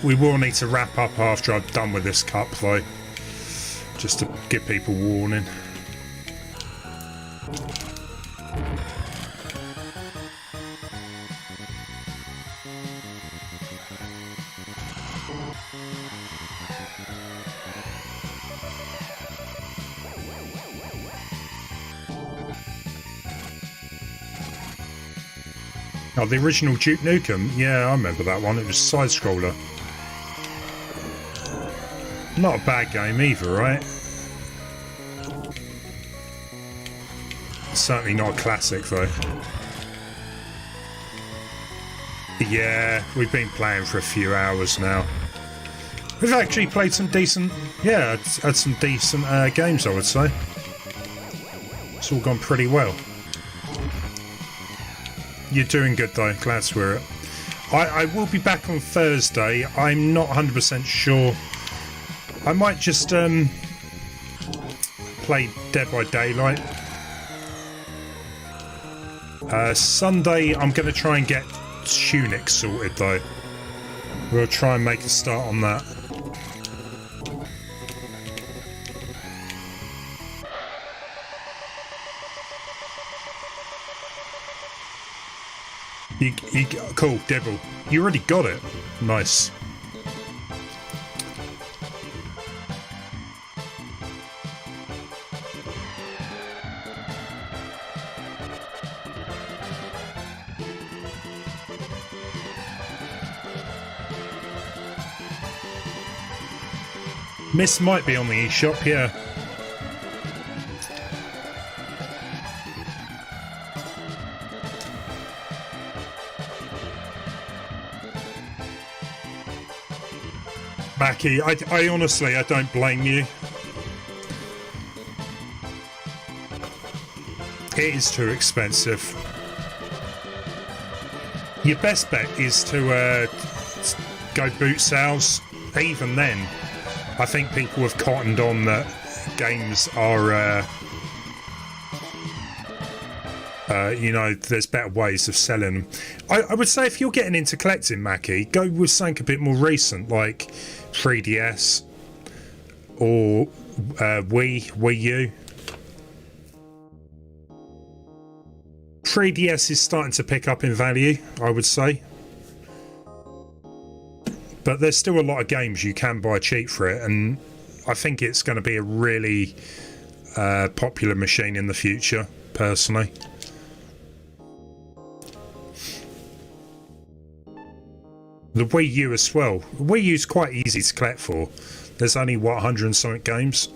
We will need to wrap up after I'm done with this cup, though, just to give people warning. Oh, the original Duke Nukem? Yeah, I remember that one. It was side-scroller. Not a bad game either, right? Certainly not a classic, though. Yeah, we've been playing for a few hours now. We've actually played some decent... Yeah, had some decent games, I would say. It's all gone pretty well. You're doing good though, glad to hear it. I will be back on Thursday. I'm not 100% sure. I might just play Dead by Daylight. Sunday I'm going to try and get Tunic sorted though. We'll try and make a start on that. Cool, Devil. You already got it. Nice. Miss might be on the eShop, yeah. Mackie, I honestly, I don't blame you. It is too expensive. Your best bet is to go boot sales. Even then, I think people have cottoned on that games are, you know, there's better ways of selling them. I would say if you're getting into collecting, Mackie, go with something a bit more recent, like 3DS or Wii U. 3DS is starting to pick up in value, I would say. But there's still a lot of games you can buy cheap for it, and I think it's going to be a really popular machine in the future, personally. The Wii U as well. The Wii U's quite easy to collect for. There's only, what, 100 and something games?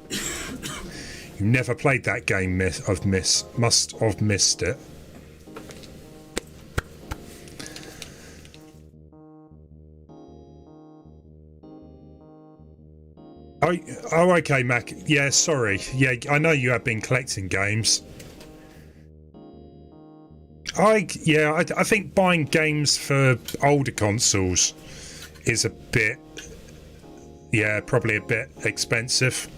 You've never played that game, must have missed it. Oh, okay, Mac. Yeah, sorry. Yeah, I know you have been collecting games. I think buying games for older consoles is a bit, probably a bit expensive.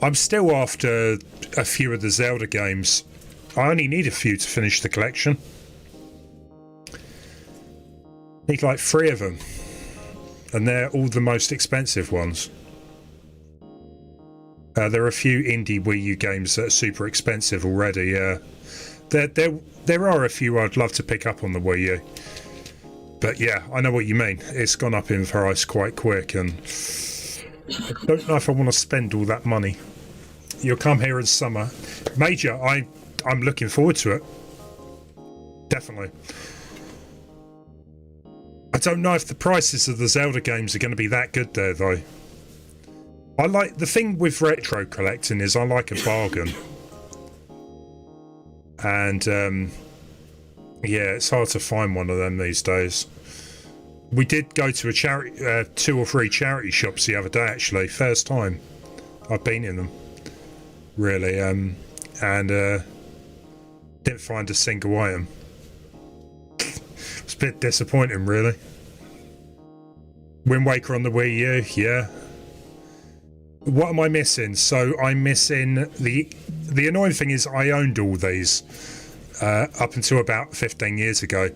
I'm still after a few of the Zelda games. I only need a few to finish the collection. Need like 3 of them, and they're all the most expensive ones. There are a few indie Wii U games that are super expensive already. There are a few I'd love to pick up on the Wii U. But yeah, I know what you mean. It's gone up in price quite quick, and I don't know if I want to spend all that money. You'll come here in summer. Major, I'm looking forward to it. Definitely. I don't know if the prices of the Zelda games are going to be that good there, though. I like the thing with retro collecting is I like a bargain. And yeah, it's hard to find one of them these days. We did go to a charity, 2 or 3 charity shops the other day, actually. First time I've been in them, really, and didn't find a single item. It's a bit disappointing, really. Wind Waker on the Wii U, yeah. What am I missing? So I'm missing the annoying thing is I owned all these up until about 15 years ago.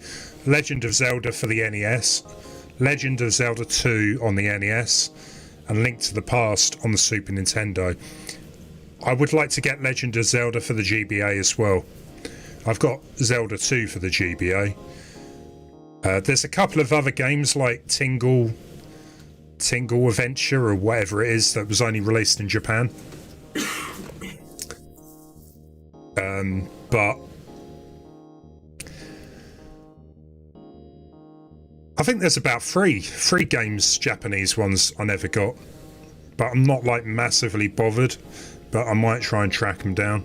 Legend of Zelda for the NES, Legend of Zelda 2 on the NES, and Link to the Past on the Super Nintendo. I would like to get Legend of Zelda for the GBA as well. I've got Zelda 2 for the GBA. There's a couple of other games like Tingle Adventure or whatever it is that was only released in Japan. But I think there's about three games, Japanese ones I never got, but I'm not like massively bothered, but I might try and track them down.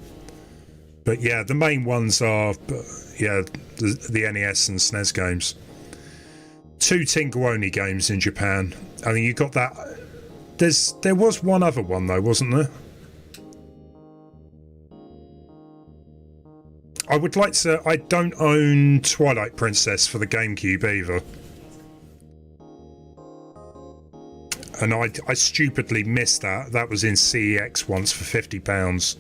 But yeah, the main ones are the NES and SNES games. 2 Tingle only games in Japan. I mean, you got that. There was one other one though, wasn't there? I would like to. I don't own Twilight Princess for the GameCube either, and I stupidly missed that. That was in CEX once for £50.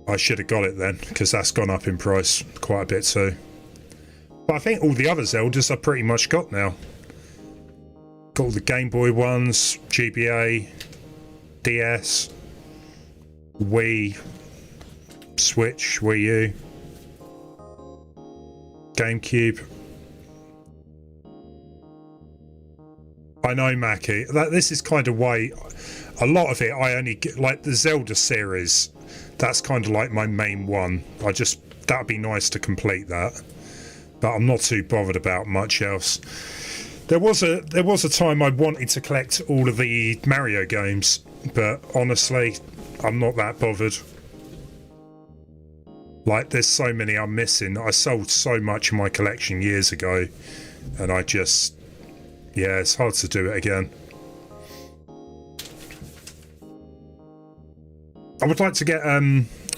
I should have got it then, because that's gone up in price quite a bit too. But I think all the other Zeldas I pretty much got now. Got all the Game Boy ones, GBA, DS, Wii, Switch, Wii U, GameCube. I know, Mackie. This is kind of why a lot of it I only get, like the Zelda series. That's kind of like my main one. That'd be nice to complete that. But I'm not too bothered about much else. There was a time I wanted to collect all of the Mario games, but honestly, I'm not that bothered. Like, there's so many I'm missing. I sold so much of my collection years ago, and I just, yeah, it's hard to do it again. I would like to get,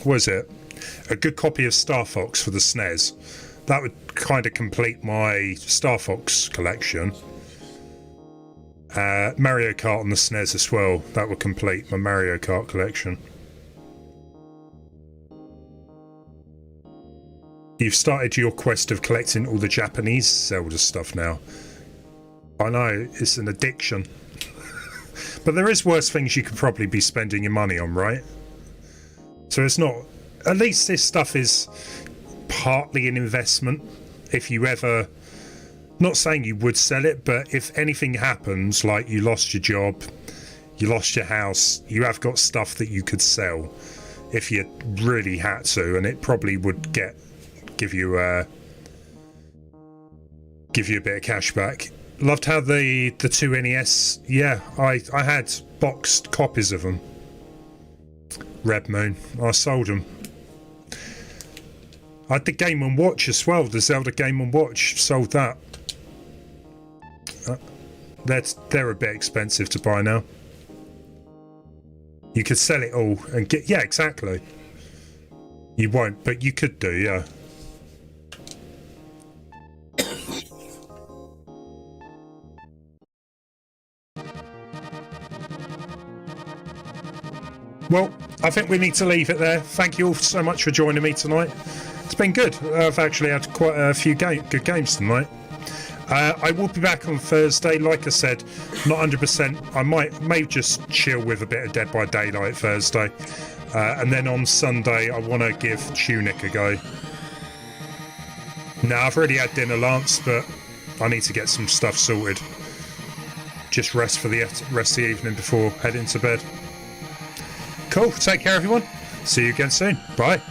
what is it? A good copy of Star Fox for the SNES. That would kind of complete my Star Fox collection. Mario Kart on the SNES as well. That would complete my Mario Kart collection. You've started your quest of collecting all the Japanese Zelda stuff now. I know, it's an addiction. But there is worse things you could probably be spending your money on, right? So it's not... At least this stuff is partly an investment. If you ever... Not saying you would sell it, but if anything happens, like you lost your job, you lost your house, you have got stuff that you could sell if you really had to, and it probably would give you a bit of cash back. Loved how the two NES, yeah, I had boxed copies of them. Red Moon, I sold them. I had the Game & Watch as well, the Zelda Game & Watch, sold that. They're a bit expensive to buy now. You could sell it all and get, yeah, exactly. You won't, but you could do, yeah. Well, I think we need to leave it there. Thank you all so much for joining me tonight. It's been good. I've actually had quite a few good games tonight. I will be back on Thursday. Like I said, not 100%. I may just chill with a bit of Dead by Daylight Thursday. And then on Sunday, I want to give Tunic a go. Now, I've already had dinner, Lance, but I need to get some stuff sorted. Just rest for the rest of the evening before heading to bed. Cool. Take care, everyone. See you again soon. Bye.